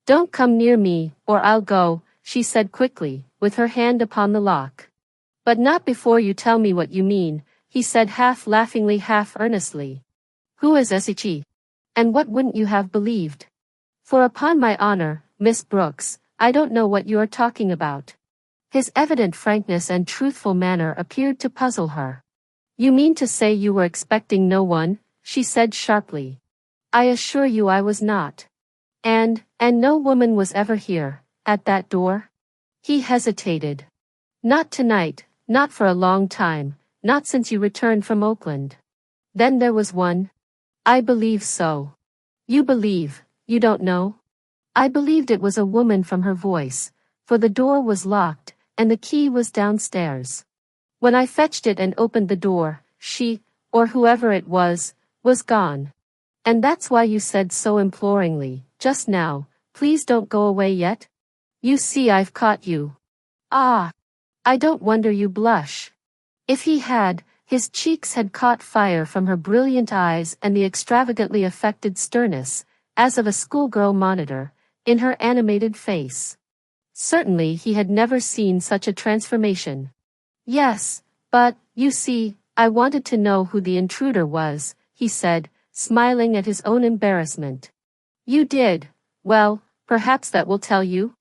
"Don't come near me, or I'll go," she said quickly, with her hand upon the lock. "But not before you tell me what you mean," he said half laughingly half earnestly. "Who is Esichi? And what wouldn't you have believed? For upon my honor, Miss Brooks, I don't know what you are talking about." His evident frankness and truthful manner appeared to puzzle her. "You mean to say you were expecting no one?" she said sharply. "I assure you I was not. And no woman was ever here, at that door?" He hesitated. "Not tonight, not for a long time, not since you returned from Oakland." "Then there was one?" "I believe so." You don't know? I believed it was a woman from her voice, for the door was locked, and the key was downstairs. When I fetched it and opened the door, she, or whoever it was gone. And that's why you said so imploringly, just now, please don't go away yet? You see I've caught you. Ah! I don't wonder you blush. If he had, his cheeks had caught fire from her brilliant eyes and the extravagantly affected sternness, as of a schoolgirl monitor, in her animated face. Certainly he had never seen such a transformation. Yes, but, you see, I wanted to know who the intruder was, he said, smiling at his own embarrassment. You did. Well, perhaps that will tell you.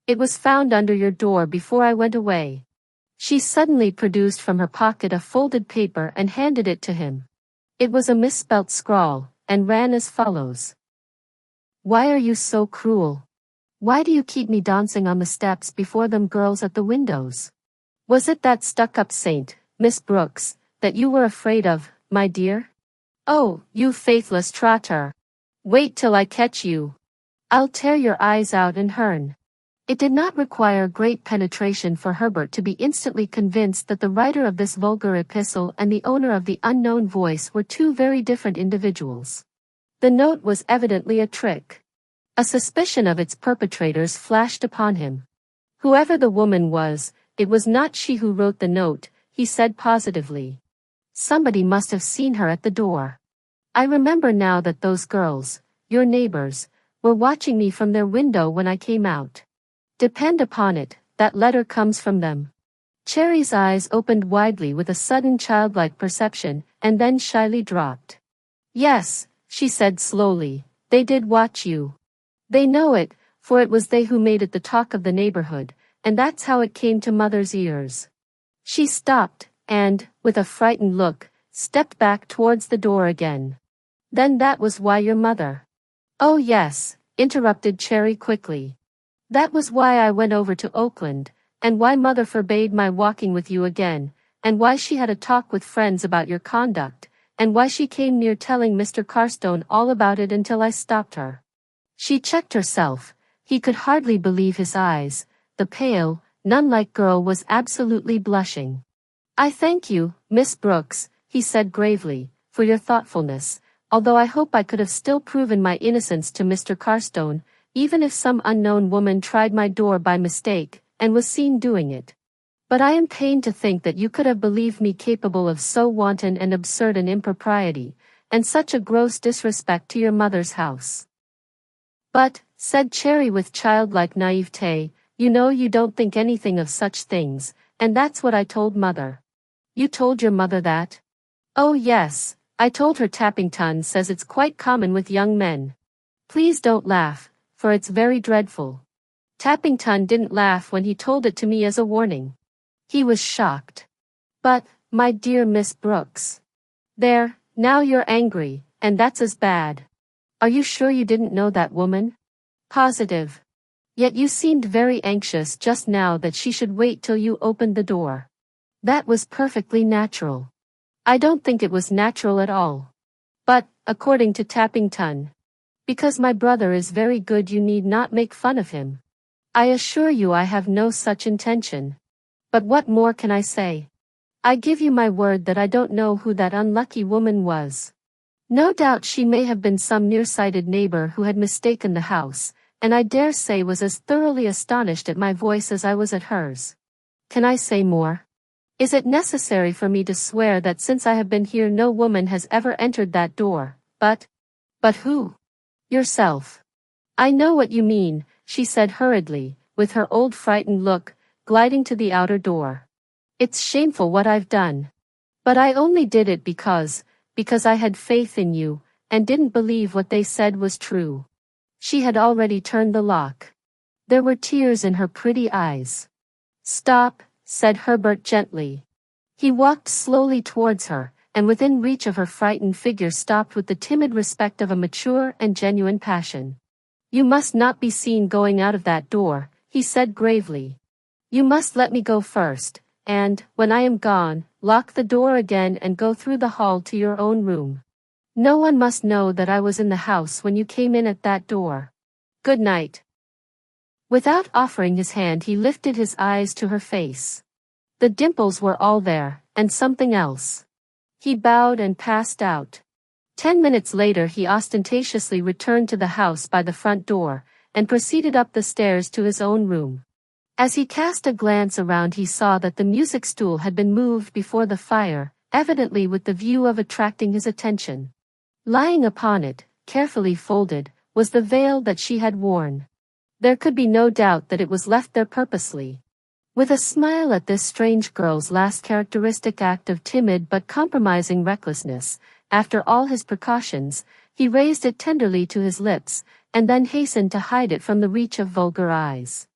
It was found under your door before I went away. She suddenly produced from her pocket a folded paper and handed it to him. It was a misspelt scrawl, and ran as follows. Why are you so cruel? Why do you keep me dancing on the steps before them girls at the windows? Was it that stuck-up saint, Miss Brooks, that you were afraid of, my dear? Oh, you faithless trotter! Wait till I catch you. I'll tear your eyes out and hern. It did not require great penetration for Herbert to be instantly convinced that the writer of this vulgar epistle and the owner of the unknown voice were two very different individuals. The note was evidently a trick. A suspicion of its perpetrators flashed upon him. Whoever the woman was, it was not she who wrote the note, he said positively. Somebody must have seen her at the door. I remember now that those girls, your neighbors, were watching me from their window when I came out. Depend upon it, that letter comes from them. Cherry's eyes opened widely with a sudden childlike perception, and then shyly dropped. Yes, she said slowly, they did watch you. They know it, for it was they who made it the talk of the neighborhood, and that's how it came to Mother's ears. She stopped, and, with a frightened look, stepped back towards the door again. Then that was why your mother. Oh yes, interrupted Cherry quickly. That was why I went over to Oakland, and why Mother forbade my walking with you again, and why she had a talk with friends about your conduct, and why she came near telling Mr. Carstone all about it until I stopped her. She checked herself. He could hardly believe his eyes. The pale, nun-like girl was absolutely blushing. I thank you, Miss Brooks, he said gravely, for your thoughtfulness, although I hope I could have still proven my innocence to Mr. Carstone, even if some unknown woman tried my door by mistake, and was seen doing it. But I am pained to think that you could have believed me capable of so wanton and absurd an impropriety, and such a gross disrespect to your mother's house. But, said Cherry with childlike naivete, you know you don't think anything of such things, and that's what I told Mother. You told your mother that? Oh yes, I told her Tappington says it's quite common with young men. Please don't laugh, for it's very dreadful. Tappington didn't laugh when he told it to me as a warning. He was shocked. But, my dear Miss Brooks. There, now you're angry, and that's as bad. Are you sure you didn't know that woman? Positive. Yet you seemed very anxious just now that she should wait till you opened the door. That was perfectly natural. I don't think it was natural at all. But, according to Tappington. Because my brother is very good you need not make fun of him. I assure you I have no such intention. But what more can I say? I give you my word that I don't know who that unlucky woman was. No doubt she may have been some nearsighted neighbor who had mistaken the house, and I dare say was as thoroughly astonished at my voice as I was at hers. Can I say more? Is it necessary for me to swear that since I have been here no woman has ever entered that door, but who? Yourself. I know what you mean, she said hurriedly, with her old frightened look, gliding to the outer door. It's shameful what I've done. But I only did it because I had faith in you, and didn't believe what they said was true. She had already turned the lock. There were tears in her pretty eyes. Stop, said Herbert gently. He walked slowly towards her, and within reach of her frightened figure stopped with the timid respect of a mature and genuine passion. You must not be seen going out of that door, he said gravely. You must let me go first, and, when I am gone, lock the door again and go through the hall to your own room. No one must know that I was in the house when you came in at that door. Good night." Without offering his hand, he lifted his eyes to her face. The dimples were all there, and something else. He bowed and passed out. 10 minutes later he ostentatiously returned to the house by the front door, and proceeded up the stairs to his own room. As he cast a glance around, he saw that the music stool had been moved before the fire, evidently with the view of attracting his attention. Lying upon it, carefully folded, was the veil that she had worn. There could be no doubt that it was left there purposely. With a smile at this strange girl's last characteristic act of timid but compromising recklessness, after all his precautions, he raised it tenderly to his lips, and then hastened to hide it from the reach of vulgar eyes.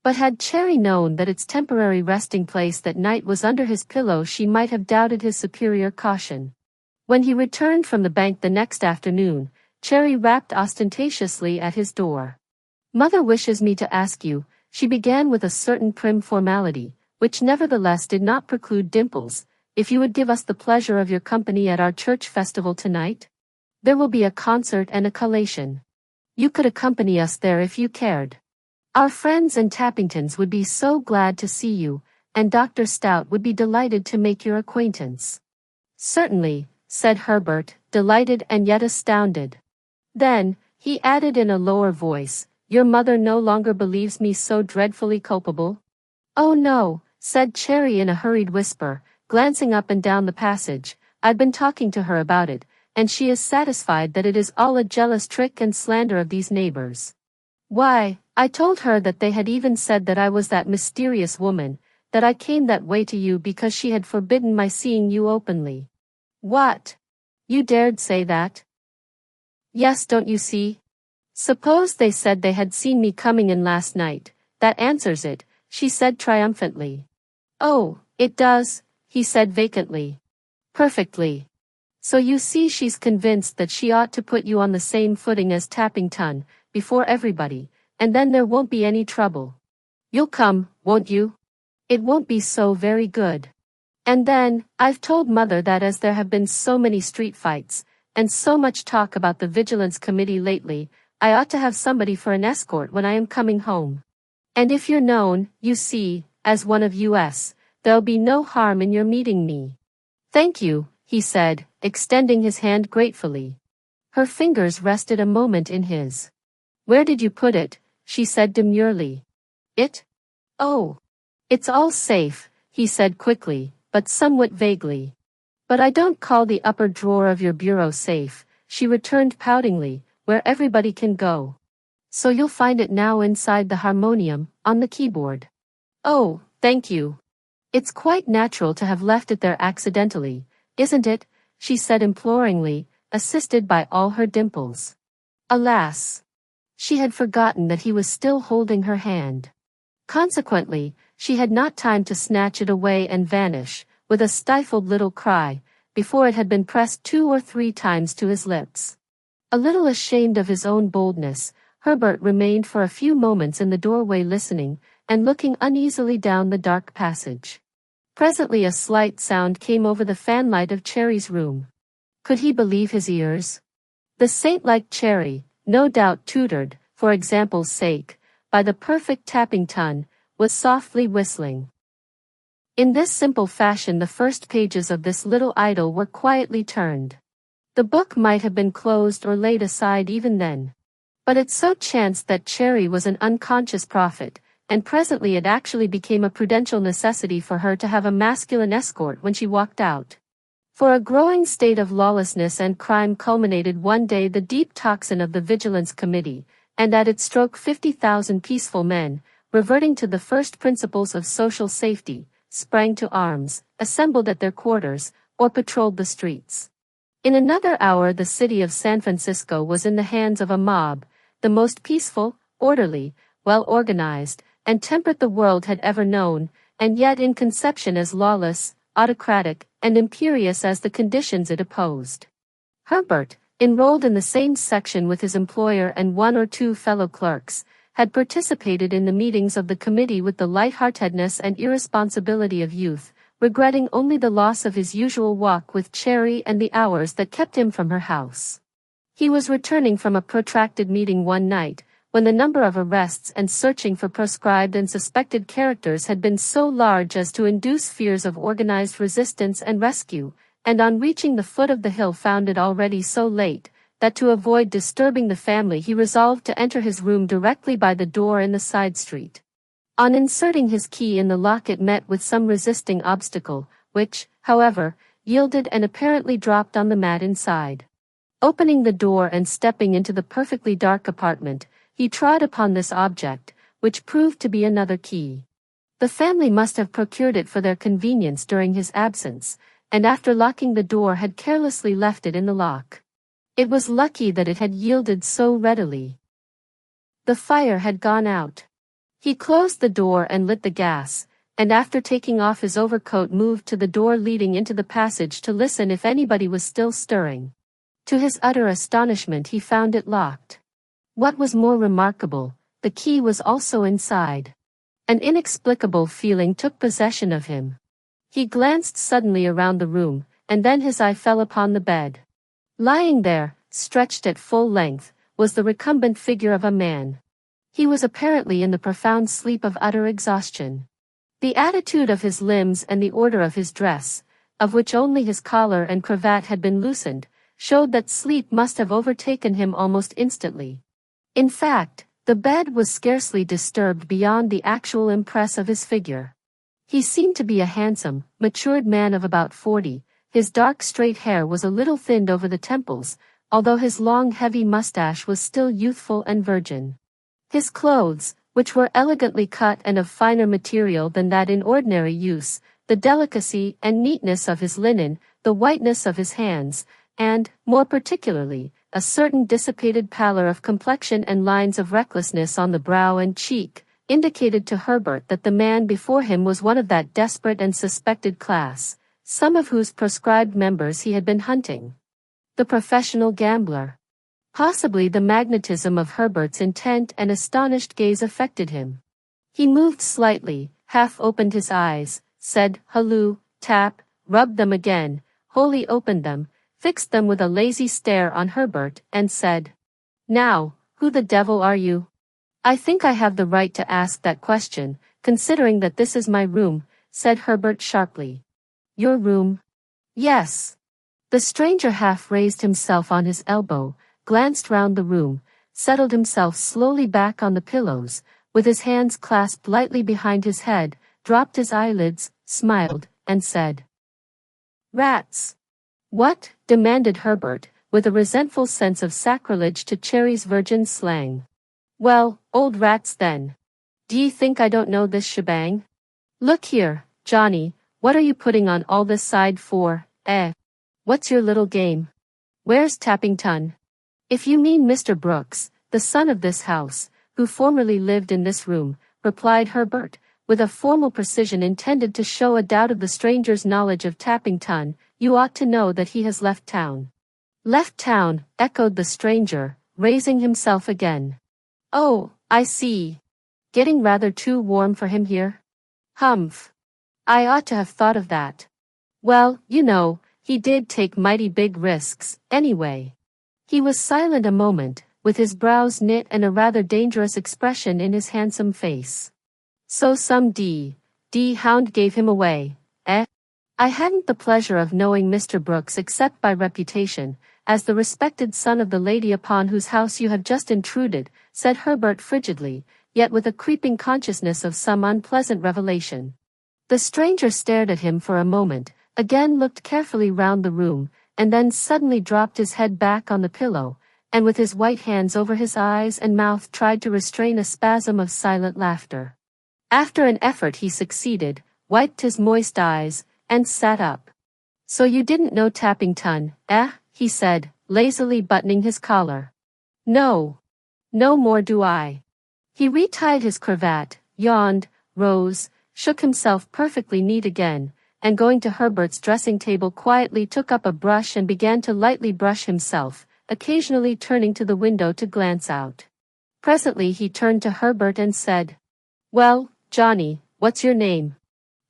But had Cherry known that its temporary resting place that night was under his pillow, she might have doubted his superior caution. When he returned from the bank the next afternoon, Cherry rapped ostentatiously at his door. "Mother wishes me to ask you," she began with a certain prim formality, which nevertheless did not preclude dimples, "if you would give us the pleasure of your company at our church festival tonight? There will be a concert and a collation. You could accompany us there if you cared. Our friends and Tappingtons would be so glad to see you, and Dr. Stout would be delighted to make your acquaintance." "Certainly," said Herbert, delighted and yet astounded. Then, he added in a lower voice, "Your mother no longer believes me so dreadfully culpable?" "Oh no," said Cherry in a hurried whisper, glancing up and down the passage. "I've been talking to her about it, and she is satisfied that it is all a jealous trick and slander of these neighbors. Why, I told her that they had even said that I was that mysterious woman, that I came that way to you because she had forbidden my seeing you openly." "What? You dared say that?" "Yes, don't you see? Suppose they said they had seen me coming in last night. That answers it," she said triumphantly. "Oh, it does," he said vacantly. "Perfectly. So you see, she's convinced that she ought to put you on the same footing as Tappington, before everybody, and then there won't be any trouble. You'll come, won't you? It won't be so very good. And then, I've told Mother that as there have been so many street fights, and so much talk about the Vigilance Committee lately, I ought to have somebody for an escort when I am coming home. And if you're known, you see, as one of us, there'll be no harm in your meeting me." "Thank you," he said, extending his hand gratefully. Her fingers rested a moment in his. "Where did you put it?" she said demurely. "It? Oh. It's all safe," he said quickly, but somewhat vaguely. "But I don't call the upper drawer of your bureau safe," she returned poutingly, "where everybody can go. So you'll find it now inside the harmonium, on the keyboard." "Oh, thank you. It's quite natural to have left it there accidentally, isn't it?" she said imploringly, assisted by all her dimples. Alas! She had forgotten that he was still holding her hand. Consequently, she had not time to snatch it away and vanish, with a stifled little cry, before it had been pressed 2 or 3 times to his lips. A little ashamed of his own boldness, Herbert remained for a few moments in the doorway listening, and looking uneasily down the dark passage. Presently a slight sound came over the fanlight of Cherry's room. Could he believe his ears? The saint-like Cherry, no doubt tutored, for example's sake, by the perfect Tappington, was softly whistling. In this simple fashion the first pages of this little idyll were quietly turned. The book might have been closed or laid aside even then. But it so chanced that Cherry was an unconscious prophet, and presently it actually became a prudential necessity for her to have a masculine escort when she walked out. For a growing state of lawlessness and crime culminated one day the deep tocsin of the Vigilance Committee, and at its stroke 50,000 peaceful men, reverting to the first principles of social safety, sprang to arms, assembled at their quarters, or patrolled the streets. In another hour the city of San Francisco was in the hands of a mob, the most peaceful, orderly, well-organized, and temperate the world had ever known, and yet in conception as lawless, autocratic, and imperious as the conditions it opposed. Herbert, enrolled in the same section with his employer and 1 or 2 fellow clerks, had participated in the meetings of the committee with the lightheartedness and irresponsibility of youth, regretting only the loss of his usual walk with Cherry and the hours that kept him from her house. He was returning from a protracted meeting one night, when the number of arrests and searching for proscribed and suspected characters had been so large as to induce fears of organized resistance and rescue, and on reaching the foot of the hill found it already so late, that to avoid disturbing the family he resolved to enter his room directly by the door in the side street. On inserting his key in the lock it met with some resisting obstacle, which, however, yielded and apparently dropped on the mat inside. Opening the door and stepping into the perfectly dark apartment, he trod upon this object, which proved to be another key. The family must have procured it for their convenience during his absence, and after locking the door had carelessly left it in the lock. It was lucky that it had yielded so readily. The fire had gone out. He closed the door and lit the gas, and after taking off his overcoat moved to the door leading into the passage to listen if anybody was still stirring. To his utter astonishment he found it locked. What was more remarkable, the key was also inside. An inexplicable feeling took possession of him. He glanced suddenly around the room, and then his eye fell upon the bed. Lying there, stretched at full length, was the recumbent figure of a man. He was apparently in the profound sleep of utter exhaustion. The attitude of his limbs and the order of his dress, of which only his collar and cravat had been loosened, showed that sleep must have overtaken him almost instantly. In fact, the bed was scarcely disturbed beyond the actual impress of his figure. He seemed to be a handsome, matured man of about 40, his dark straight hair was a little thinned over the temples, although his long heavy mustache was still youthful and virgin. His clothes, which were elegantly cut and of finer material than that in ordinary use, the delicacy and neatness of his linen, the whiteness of his hands, and, more particularly, a certain dissipated pallor of complexion and lines of recklessness on the brow and cheek, indicated to Herbert that the man before him was one of that desperate and suspected class, some of whose proscribed members he had been hunting. The professional gambler. Possibly the magnetism of Herbert's intent and astonished gaze affected him. He moved slightly, half opened his eyes, said, "Halloo," tap, rubbed them again, wholly opened them, fixed them with a lazy stare on Herbert, and said, "Now, who the devil are you?" "I think I have the right to ask that question, considering that this is my room," said Herbert sharply. "Your room?" "Yes." The stranger half raised himself on his elbow, glanced round the room, settled himself slowly back on the pillows, with his hands clasped lightly behind his head, dropped his eyelids, smiled, and said, "Rats." "What?" demanded Herbert, with a resentful sense of sacrilege to Cherry's virgin slang. "Well, old rats then. D'ye think I don't know this shebang? Look here, Johnny, what are you putting on all this side for, eh? What's your little game? Where's Tappington?" "If you mean Mr. Brooks, the son of this house, who formerly lived in this room," replied Herbert, with a formal precision intended to show a doubt of the stranger's knowledge of Tappington, "you ought to know that he has left town." "Left town," echoed the stranger, raising himself again. "Oh, I see. Getting rather too warm for him here? Humph. I ought to have thought of that. Well, you know, he did take mighty big risks, anyway." He was silent a moment, with his brows knit and a rather dangerous expression in his handsome face. "So some D hound gave him away, eh?" "I hadn't the pleasure of knowing Mr. Brooks except by reputation, as the respected son of the lady upon whose house you have just intruded," said Herbert frigidly, yet with a creeping consciousness of some unpleasant revelation. The stranger stared at him for a moment, again looked carefully round the room, and then suddenly dropped his head back on the pillow, and with his white hands over his eyes and mouth tried to restrain a spasm of silent laughter. After an effort he succeeded, wiped his moist eyes, and sat up. "So you didn't know Tappington, eh?" he said, lazily buttoning his collar. "No. No more do I." He retied his cravat, yawned, rose, shook himself perfectly neat again, and going to Herbert's dressing table quietly took up a brush and began to lightly brush himself, occasionally turning to the window to glance out. Presently he turned to Herbert and said, "Well, Johnny, what's your name?"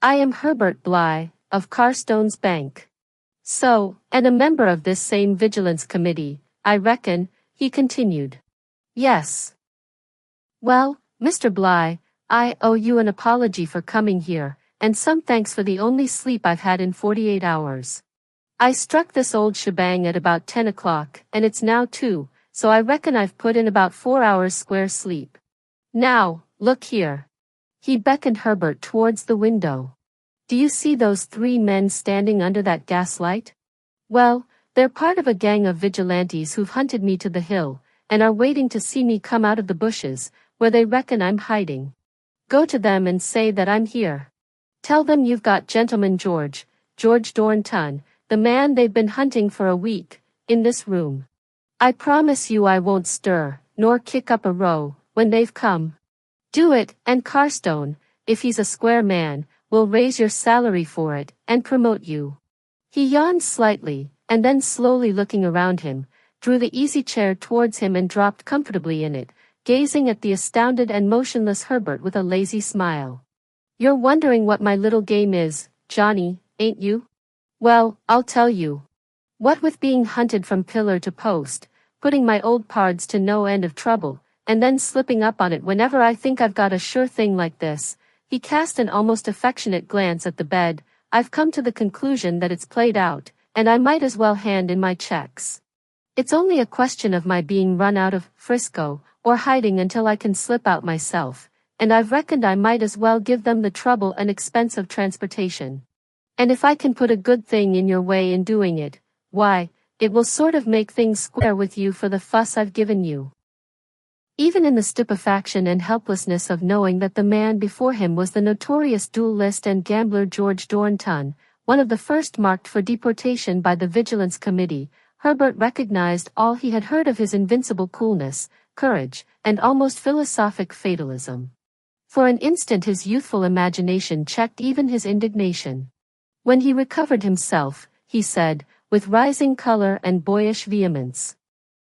"I am Herbert Bligh, of Carstone's bank. So, and a member of this same vigilance committee, I reckon, he continued. Yes. Well, Mr. Bly, I owe you an apology for coming here, and some thanks for the only sleep I've had in 48 hours. I struck this old shebang at about 10 o'clock, and it's now 2, so I reckon I've put in about 4 hours square sleep. Now, look here. He beckoned Herbert towards the window. Do you see those 3 men standing under that gaslight? Well, they're part of a gang of vigilantes who've hunted me to the hill, and are waiting to see me come out of the bushes, where they reckon I'm hiding. Go to them and say that I'm here. Tell them you've got Gentleman George Dornton, the man they've been hunting for a week, in this room. I promise you I won't stir, nor kick up a row, when they've come. Do it, and Carstone, if he's a square man, will raise your salary for it, and promote you. He yawned slightly, and then slowly looking around him, drew the easy chair towards him and dropped comfortably in it, gazing at the astounded and motionless Herbert with a lazy smile. You're wondering what my little game is, Johnny, ain't you? Well, I'll tell you. What with being hunted from pillar to post, putting my old pards to no end of trouble, and then slipping up on it whenever I think I've got a sure thing like this, he cast an almost affectionate glance at the bed, I've come to the conclusion that it's played out, and I might as well hand in my checks. It's only a question of my being run out of Frisco, or hiding until I can slip out myself, and I've reckoned I might as well give them the trouble and expense of transportation. And if I can put a good thing in your way in doing it, why, it will sort of make things square with you for the fuss I've given you. Even in the stupefaction and helplessness of knowing that the man before him was the notorious duelist and gambler George Dornton, one of the first marked for deportation by the Vigilance Committee, Herbert recognized all he had heard of his invincible coolness, courage, and almost philosophic fatalism. For an instant his youthful imagination checked even his indignation. When he recovered himself, he said, with rising color and boyish vehemence,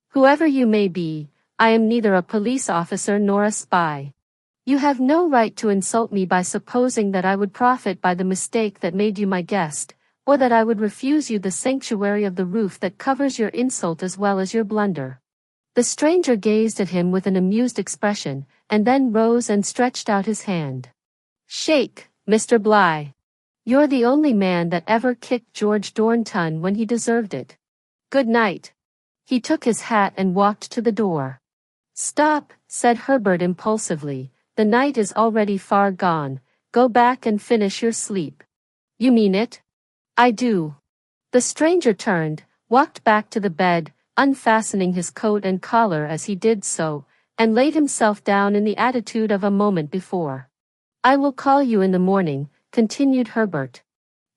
"Whoever you may be, I am neither a police officer nor a spy. You have no right to insult me by supposing that I would profit by the mistake that made you my guest, or that I would refuse you the sanctuary of the roof that covers your insult as well as your blunder." The stranger gazed at him with an amused expression, and then rose and stretched out his hand. "Shake, Mr. Bly. You're the only man that ever kicked George Dornton when he deserved it. Good night." He took his hat and walked to the door. "Stop," said Herbert impulsively, "the night is already far gone, go back and finish your sleep." "You mean it?" "I do." The stranger turned, walked back to the bed, unfastening his coat and collar as he did so, and laid himself down in the attitude of a moment before. "I will call you in the morning," continued Herbert.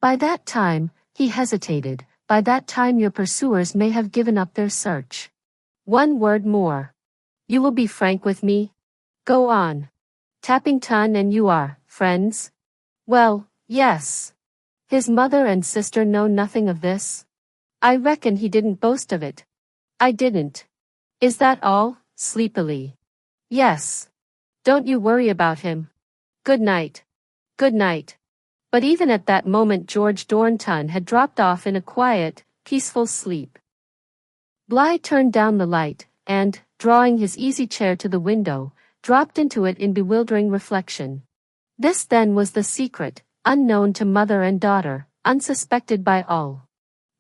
"By that time," he hesitated, "by that time your pursuers may have given up their search. One word more. You will be frank with me? Go on. Tappington and you are friends?" "Well, yes." "His mother and sister know nothing of this?" "I reckon he didn't boast of it." "I didn't." "Is that all?" sleepily. "Yes." "Don't you worry about him. Good night." "Good night." But even at that moment George Dornton had dropped off in a quiet, peaceful sleep. Bly turned down the light, and, drawing his easy chair to the window, dropped into it in bewildering reflection. This then was the secret, unknown to mother and daughter, unsuspected by all.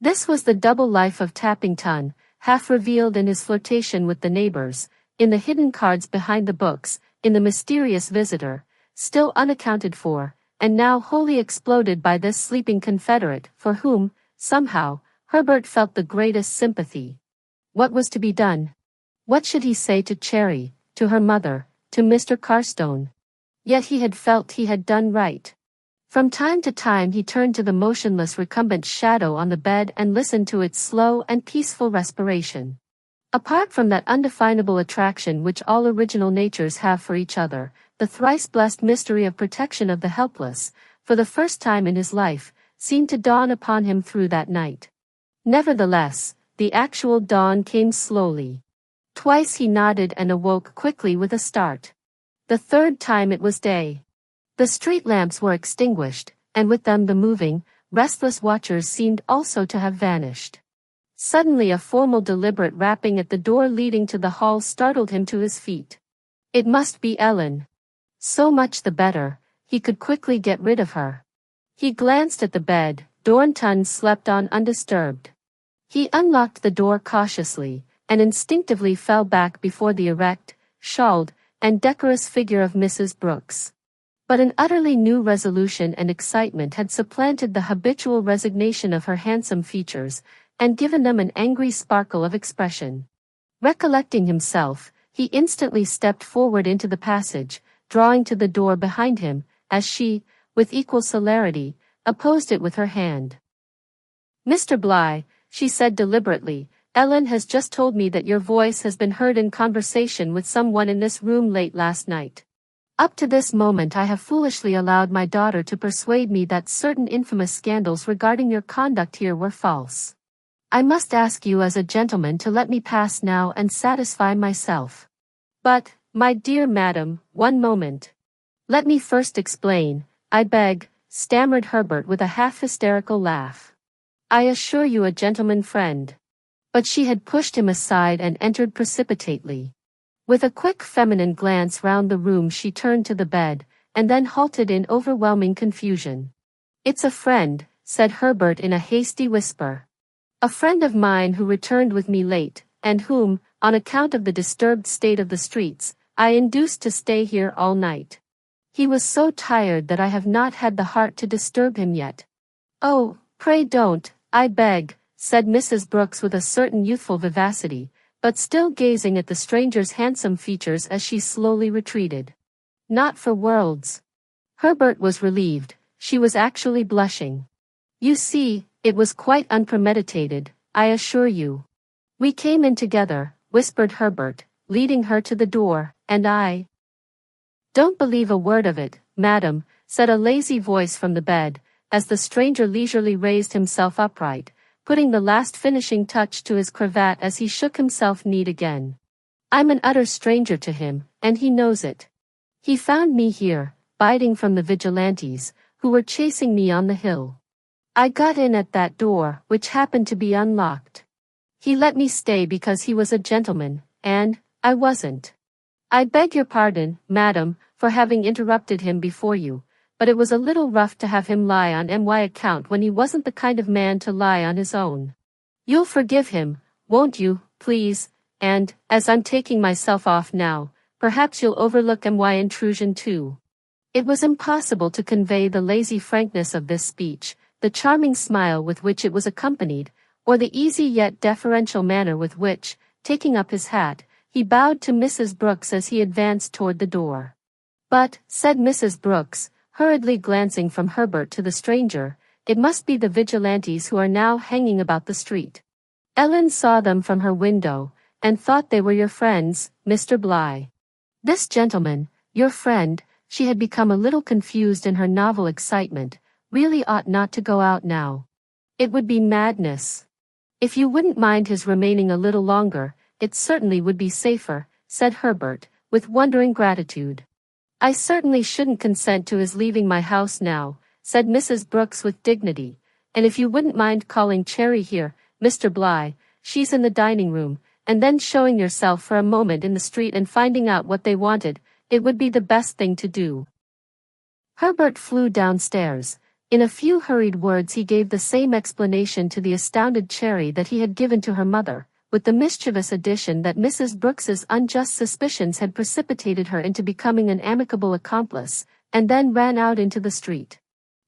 This was the double life of Tappington, half revealed in his flirtation with the neighbors, in the hidden cards behind the books, in the mysterious visitor, still unaccounted for, and now wholly exploded by this sleeping confederate, for whom, somehow, Herbert felt the greatest sympathy. What was to be done? What should he say to Cherry, to her mother, to Mr. Carstone? Yet he had felt he had done right. From time to time he turned to the motionless recumbent shadow on the bed and listened to its slow and peaceful respiration. Apart from that undefinable attraction which all original natures have for each other, the thrice-blessed mystery of protection of the helpless, for the first time in his life, seemed to dawn upon him through that night. Nevertheless, the actual dawn came slowly. Twice he nodded and awoke quickly with a start. The third time it was day. The street lamps were extinguished, and with them the moving, restless watchers seemed also to have vanished. Suddenly a formal deliberate rapping at the door leading to the hall startled him to his feet. It must be Ellen. So much the better, he could quickly get rid of her. He glanced at the bed. Dornton slept on undisturbed. He unlocked the door cautiously, and instinctively fell back before the erect, shawled, and decorous figure of Mrs. Brooks. But an utterly new resolution and excitement had supplanted the habitual resignation of her handsome features, and given them an angry sparkle of expression. Recollecting himself, he instantly stepped forward into the passage, drawing to the door behind him, as she, with equal celerity, opposed it with her hand. "Mr. Bligh," she said deliberately, "Ellen has just told me that your voice has been heard in conversation with someone in this room late last night. Up to this moment I have foolishly allowed my daughter to persuade me that certain infamous scandals regarding your conduct here were false. I must ask you as a gentleman to let me pass now and satisfy myself." "But, my dear madam, one moment. Let me first explain, I beg," stammered Herbert with a half-hysterical laugh. "I assure you a gentleman friend." But she had pushed him aside and entered precipitately. With a quick feminine glance round the room she turned to the bed, and then halted in overwhelming confusion. "It's a friend," said Herbert in a hasty whisper. "A friend of mine who returned with me late, and whom, on account of the disturbed state of the streets, I induced to stay here all night. He was so tired that I have not had the heart to disturb him yet." "Oh, pray don't, I beg," said Mrs. Brooks with a certain youthful vivacity, but still gazing at the stranger's handsome features as she slowly retreated. "Not for worlds." Herbert was relieved. She was actually blushing. "You see, it was quite unpremeditated, I assure you. We came in together," whispered Herbert, leading her to the door, "and I—" "Don't believe a word of it, madam," said a lazy voice from the bed, as the stranger leisurely raised himself upright, putting the last finishing touch to his cravat as he shook himself neat again. "I'm an utter stranger to him, and he knows it. He found me here, biding from the vigilantes, who were chasing me on the hill. I got in at that door, which happened to be unlocked. He let me stay because he was a gentleman, and I wasn't. I beg your pardon, madam, for having interrupted him before you, but it was a little rough to have him lie on my account when he wasn't the kind of man to lie on his own. You'll forgive him, won't you, please, and, as I'm taking myself off now, perhaps you'll overlook my intrusion too." It was impossible to convey the lazy frankness of this speech, the charming smile with which it was accompanied, or the easy yet deferential manner with which, taking up his hat, he bowed to Mrs. Brooks as he advanced toward the door. "But," said Mrs. Brooks, hurriedly glancing from Herbert to the stranger, "it must be the vigilantes who are now hanging about the street. Ellen saw them from her window, and thought they were your friends, Mr. Bligh. This gentleman, your friend," she had become a little confused in her novel excitement, "really ought not to go out now. It would be madness. If you wouldn't mind his remaining a little longer, it certainly would be safer," said Herbert, with wondering gratitude. "I certainly shouldn't consent to his leaving my house now," said Mrs. Brooks with dignity, "and if you wouldn't mind calling Cherry here, Mr. Bligh, she's in the dining room, and then showing yourself for a moment in the street and finding out what they wanted, it would be the best thing to do." Herbert flew downstairs. In a few hurried words he gave the same explanation to the astounded Cherry that he had given to her mother, with the mischievous addition that Mrs. Brooks's unjust suspicions had precipitated her into becoming an amicable accomplice, and then ran out into the street.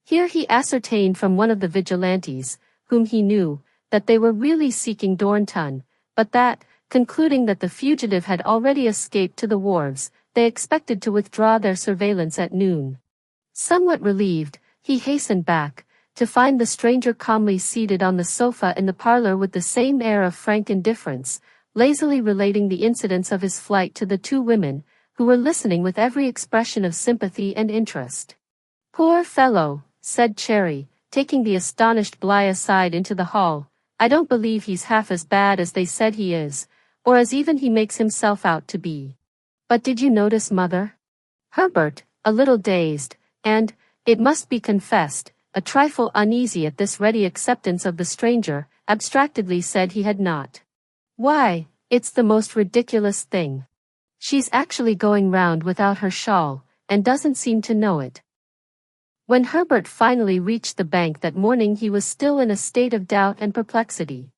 Here he ascertained from one of the vigilantes, whom he knew, that they were really seeking Dornton, but that, concluding that the fugitive had already escaped to the wharves, they expected to withdraw their surveillance at noon. Somewhat relieved, he hastened back, to find the stranger calmly seated on the sofa in the parlor with the same air of frank indifference, lazily relating the incidents of his flight to the two women, who were listening with every expression of sympathy and interest. "Poor fellow," said Cherry, taking the astonished Bligh aside into the hall, "I don't believe he's half as bad as they said he is, or as even he makes himself out to be. But did you notice, mother?" Herbert, a little dazed, and, it must be confessed, a trifle uneasy at this ready acceptance of the stranger, abstractedly said he had not. Why, it's the most ridiculous thing. She's actually going round without her shawl, and doesn't seem to know it. When Herbert finally reached the bank that morning, he was still in a state of doubt and perplexity.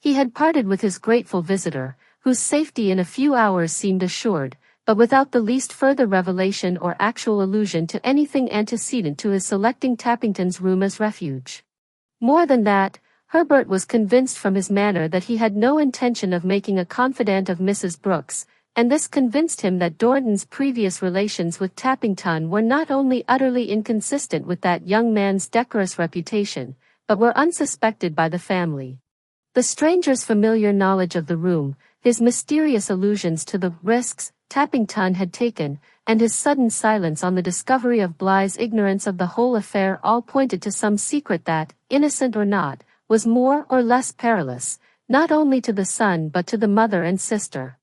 He had parted with his grateful visitor, whose safety in a few hours seemed assured, but without the least further revelation or actual allusion to anything antecedent to his selecting Tappington's room as refuge. More than that, Herbert was convinced from his manner that he had no intention of making a confidant of Mrs. Brooks, and this convinced him that Dornton's previous relations with Tappington were not only utterly inconsistent with that young man's decorous reputation, but were unsuspected by the family. The stranger's familiar knowledge of the room, his mysterious allusions to the risks Tappington had taken, and his sudden silence on the discovery of Bligh's ignorance of the whole affair all pointed to some secret that, innocent or not, was more or less perilous, not only to the son but to the mother and sister.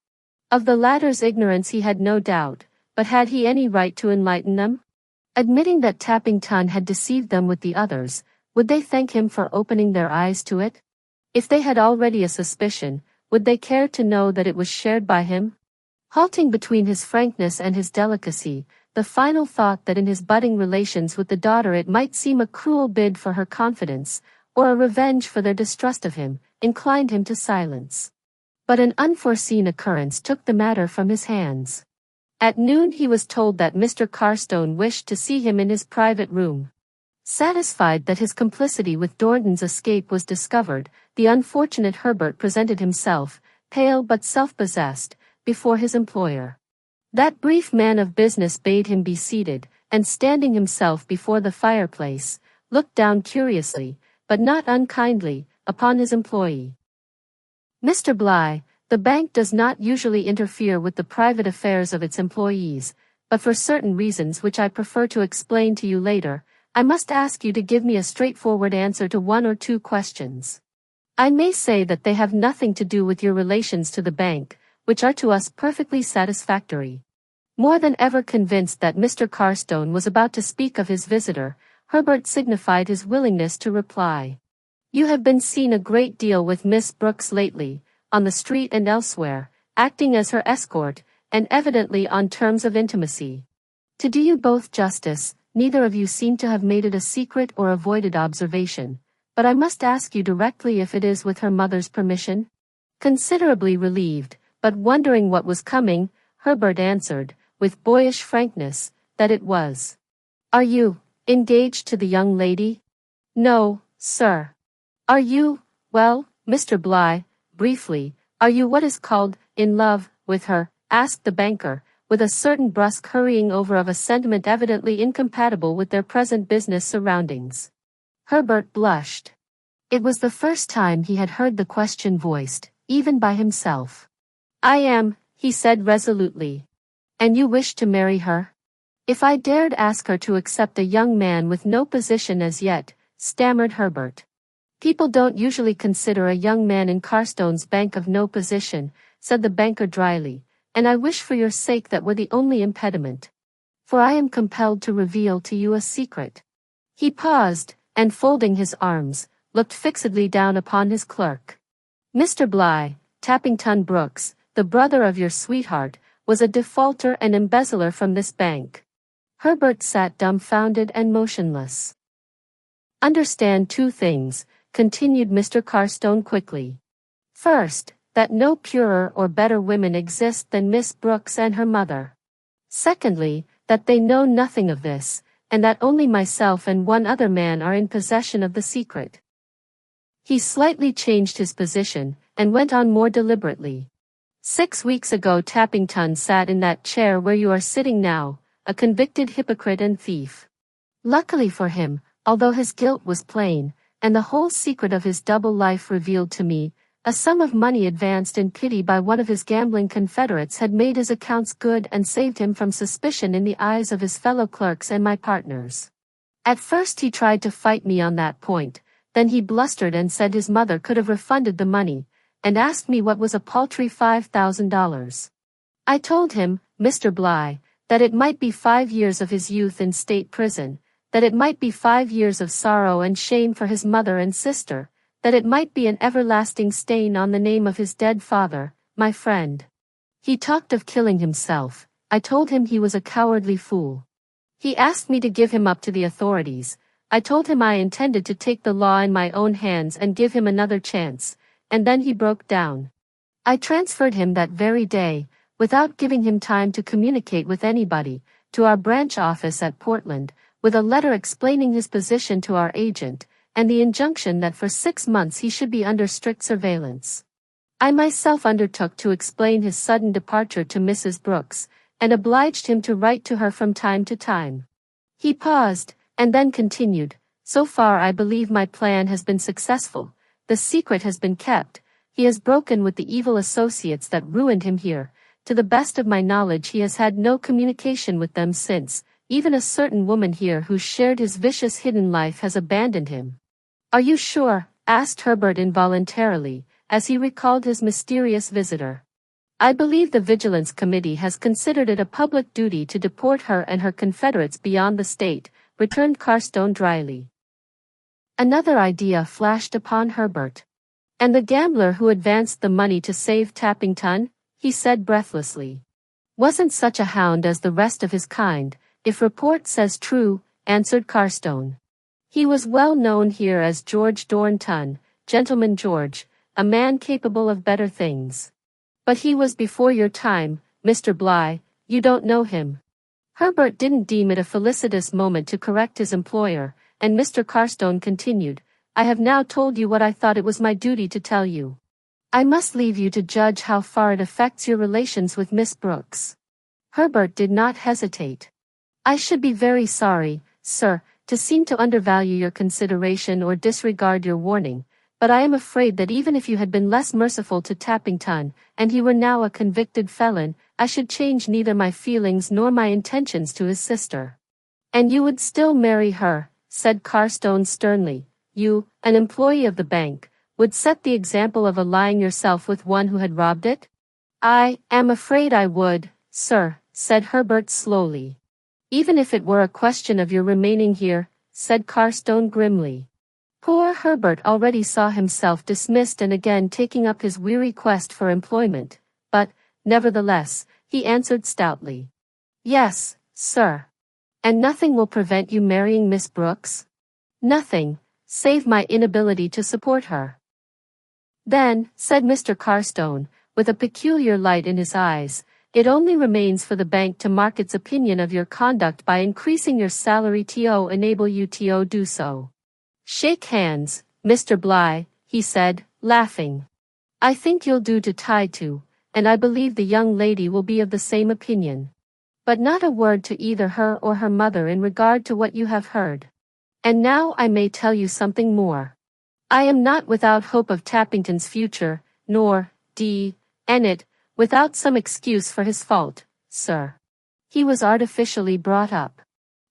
Of the latter's ignorance he had no doubt, but had he any right to enlighten them? Admitting that Tappington had deceived them with the others, would they thank him for opening their eyes to it? If they had already a suspicion, would they care to know that it was shared by him? Halting between his frankness and his delicacy, the final thought that in his budding relations with the daughter it might seem a cruel bid for her confidence, or a revenge for their distrust of him, inclined him to silence. But an unforeseen occurrence took the matter from his hands. At noon he was told that Mr. Carstone wished to see him in his private room. Satisfied that his complicity with Dornton's escape was discovered, the unfortunate Herbert presented himself, pale but self-possessed, before his employer. That brief man of business bade him be seated, and standing himself before the fireplace, looked down curiously, but not unkindly, upon his employee. Mr. Bligh, the bank does not usually interfere with the private affairs of its employees, but for certain reasons which I prefer to explain to you later, I must ask you to give me a straightforward answer to one or two questions. I may say that they have nothing to do with your relations to the bank, which are to us perfectly satisfactory. More than ever convinced that Mr. Carstone was about to speak of his visitor, Herbert signified his willingness to reply. You have been seen a great deal with Miss Brooks lately, on the street and elsewhere, acting as her escort, and evidently on terms of intimacy. To do you both justice, neither of you seem to have made it a secret or avoided observation, but I must ask you directly if it is with her mother's permission? Considerably relieved, but wondering what was coming, Herbert answered, with boyish frankness, that it was. Are you engaged to the young lady? No, sir. Are you, well, Mr. Bligh, briefly, are you what is called, in love, with her? Asked the banker, with a certain brusque hurrying over of a sentiment evidently incompatible with their present business surroundings. Herbert blushed. It was the first time he had heard the question voiced, even by himself. I am, he said resolutely. And you wish to marry her? If I dared ask her to accept a young man with no position as yet, stammered Herbert. People don't usually consider a young man in Carstone's bank of no position, said the banker dryly, and I wish for your sake that were the only impediment. For I am compelled to reveal to you a secret. He paused, and folding his arms, looked fixedly down upon his clerk. Mr. Bligh, Tappington Brooks, the brother of your sweetheart, was a defaulter and embezzler from this bank. Herbert sat dumbfounded and motionless. Understand two things, continued Mr. Carstone quickly. First, that no purer or better women exist than Miss Brooks and her mother. Secondly, that they know nothing of this, and that only myself and one other man are in possession of the secret. He slightly changed his position, and went on more deliberately. 6 weeks ago Tappington sat in that chair where you are sitting now, a convicted hypocrite and thief. Luckily for him, although his guilt was plain, and the whole secret of his double life revealed to me, a sum of money advanced in pity by one of his gambling confederates had made his accounts good and saved him from suspicion in the eyes of his fellow clerks and my partners. At first he tried to fight me on that point, then he blustered and said his mother could have refunded the money, and asked me what was a paltry $5,000. I told him, Mr. Bligh, that it might be 5 years of his youth in state prison, that it might be 5 years of sorrow and shame for his mother and sister, that it might be an everlasting stain on the name of his dead father, my friend. He talked of killing himself. I told him he was a cowardly fool. He asked me to give him up to the authorities. I told him I intended to take the law in my own hands and give him another chance, and then he broke down. I transferred him that very day, without giving him time to communicate with anybody, to our branch office at Portland, with a letter explaining his position to our agent, and the injunction that for 6 months he should be under strict surveillance. I myself undertook to explain his sudden departure to Mrs. Brooks, and obliged him to write to her from time to time. He paused, and then continued, "So far I believe my plan has been successful. The secret has been kept. He has broken with the evil associates that ruined him here. To the best of my knowledge he has had no communication with them since. Even a certain woman here who shared his vicious hidden life has abandoned him." "Are you sure?" asked Herbert involuntarily, as he recalled his mysterious visitor. "I believe the Vigilance Committee has considered it a public duty to deport her and her confederates beyond the state," returned Carstone dryly. Another idea flashed upon Herbert. "And the gambler who advanced the money to save Tappington?" he said breathlessly. "Wasn't such a hound as the rest of his kind, if report says true," answered Carstone. "He was well known here as George Dornton, Gentleman George, a man capable of better things. But he was before your time, Mr. Bligh. You don't know him." Herbert didn't deem it a felicitous moment to correct his employer, and Mr. Carstone continued, "I have now told you what I thought it was my duty to tell you. I must leave you to judge how far it affects your relations with Miss Brooks." Herbert did not hesitate. "I should be very sorry, sir, to seem to undervalue your consideration or disregard your warning, but I am afraid that even if you had been less merciful to Tappington, and he were now a convicted felon, I should change neither my feelings nor my intentions to his sister." "And you would still marry her," said Carstone sternly. "You, an employee of the bank, would set the example of allying yourself with one who had robbed it?" "I am afraid I would, sir," said Herbert slowly. "Even if it were a question of your remaining here," said Carstone grimly. Poor Herbert already saw himself dismissed and again taking up his weary quest for employment, but, nevertheless, he answered stoutly. "Yes, sir. And nothing will prevent you marrying Miss Brooks?" "Nothing, save my inability to support her." "Then," said Mr. Carstone, with a peculiar light in his eyes, "it only remains for the bank to mark its opinion of your conduct by increasing your salary to enable you to do so." "Shake hands, Mr. Bligh," he said, laughing. "I think you'll do to tie to, and I believe the young lady will be of the same opinion. But not a word to either her or her mother in regard to what you have heard. And now I may tell you something more. I am not without hope of Tappington's future, nor, it, without some excuse for his fault, sir. He was artificially brought up.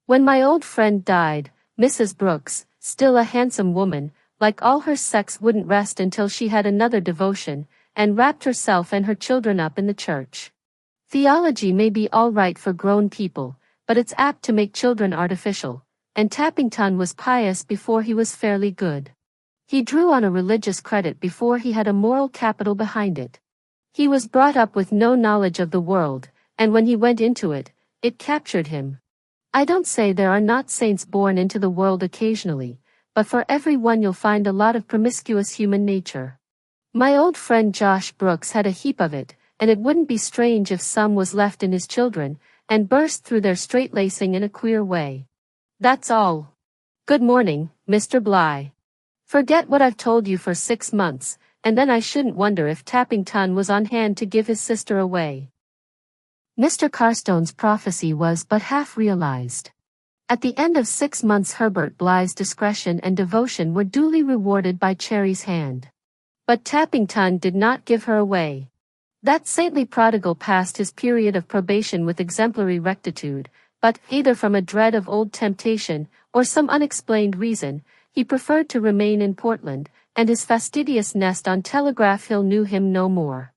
When my old friend died, Mrs. Brooks, still a handsome woman, like all her sex, wouldn't rest until she had another devotion, and wrapped herself and her children up in the church. Theology may be all right for grown people, but it's apt to make children artificial, and Tappington was pious before he was fairly good. He drew on a religious credit before he had a moral capital behind it. He was brought up with no knowledge of the world, and when he went into it, it captured him. I don't say there are not saints born into the world occasionally, but for every one you'll find a lot of promiscuous human nature. My old friend Josh Brooks had a heap of it, and it wouldn't be strange if some was left in his children, and burst through their straight-lacing in a queer way. That's all. Good morning, Mr. Bligh. Forget what I've told you for 6 months, and then I shouldn't wonder if Tappington was on hand to give his sister away." Mr. Carstone's prophecy was but half realized. At the end of 6 months Herbert Bligh's discretion and devotion were duly rewarded by Cherry's hand. But Tappington did not give her away. That saintly prodigal passed his period of probation with exemplary rectitude, but, either from a dread of old temptation, or some unexplained reason, he preferred to remain in Portland, and his fastidious nest on Telegraph Hill knew him no more.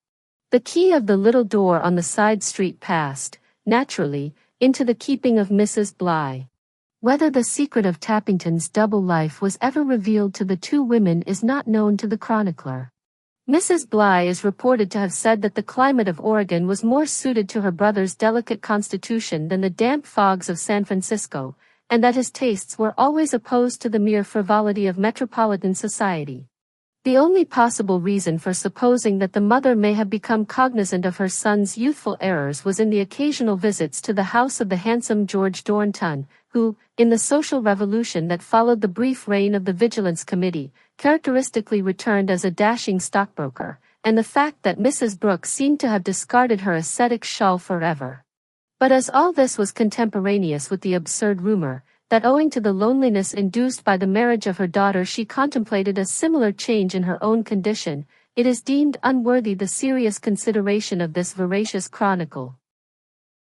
The key of the little door on the side street passed, naturally, into the keeping of Mrs. Bligh. Whether the secret of Tappington's double life was ever revealed to the two women is not known to the chronicler. Mrs. Bligh is reported to have said that the climate of Oregon was more suited to her brother's delicate constitution than the damp fogs of San Francisco, and that his tastes were always opposed to the mere frivolity of metropolitan society. The only possible reason for supposing that the mother may have become cognizant of her son's youthful errors was in the occasional visits to the house of the handsome George Dornton, who, in the social revolution that followed the brief reign of the Vigilance Committee, characteristically returned as a dashing stockbroker, and the fact that Mrs. Brooke seemed to have discarded her ascetic shawl forever. But as all this was contemporaneous with the absurd rumor, that owing to the loneliness induced by the marriage of her daughter she contemplated a similar change in her own condition, it is deemed unworthy the serious consideration of this veracious chronicle.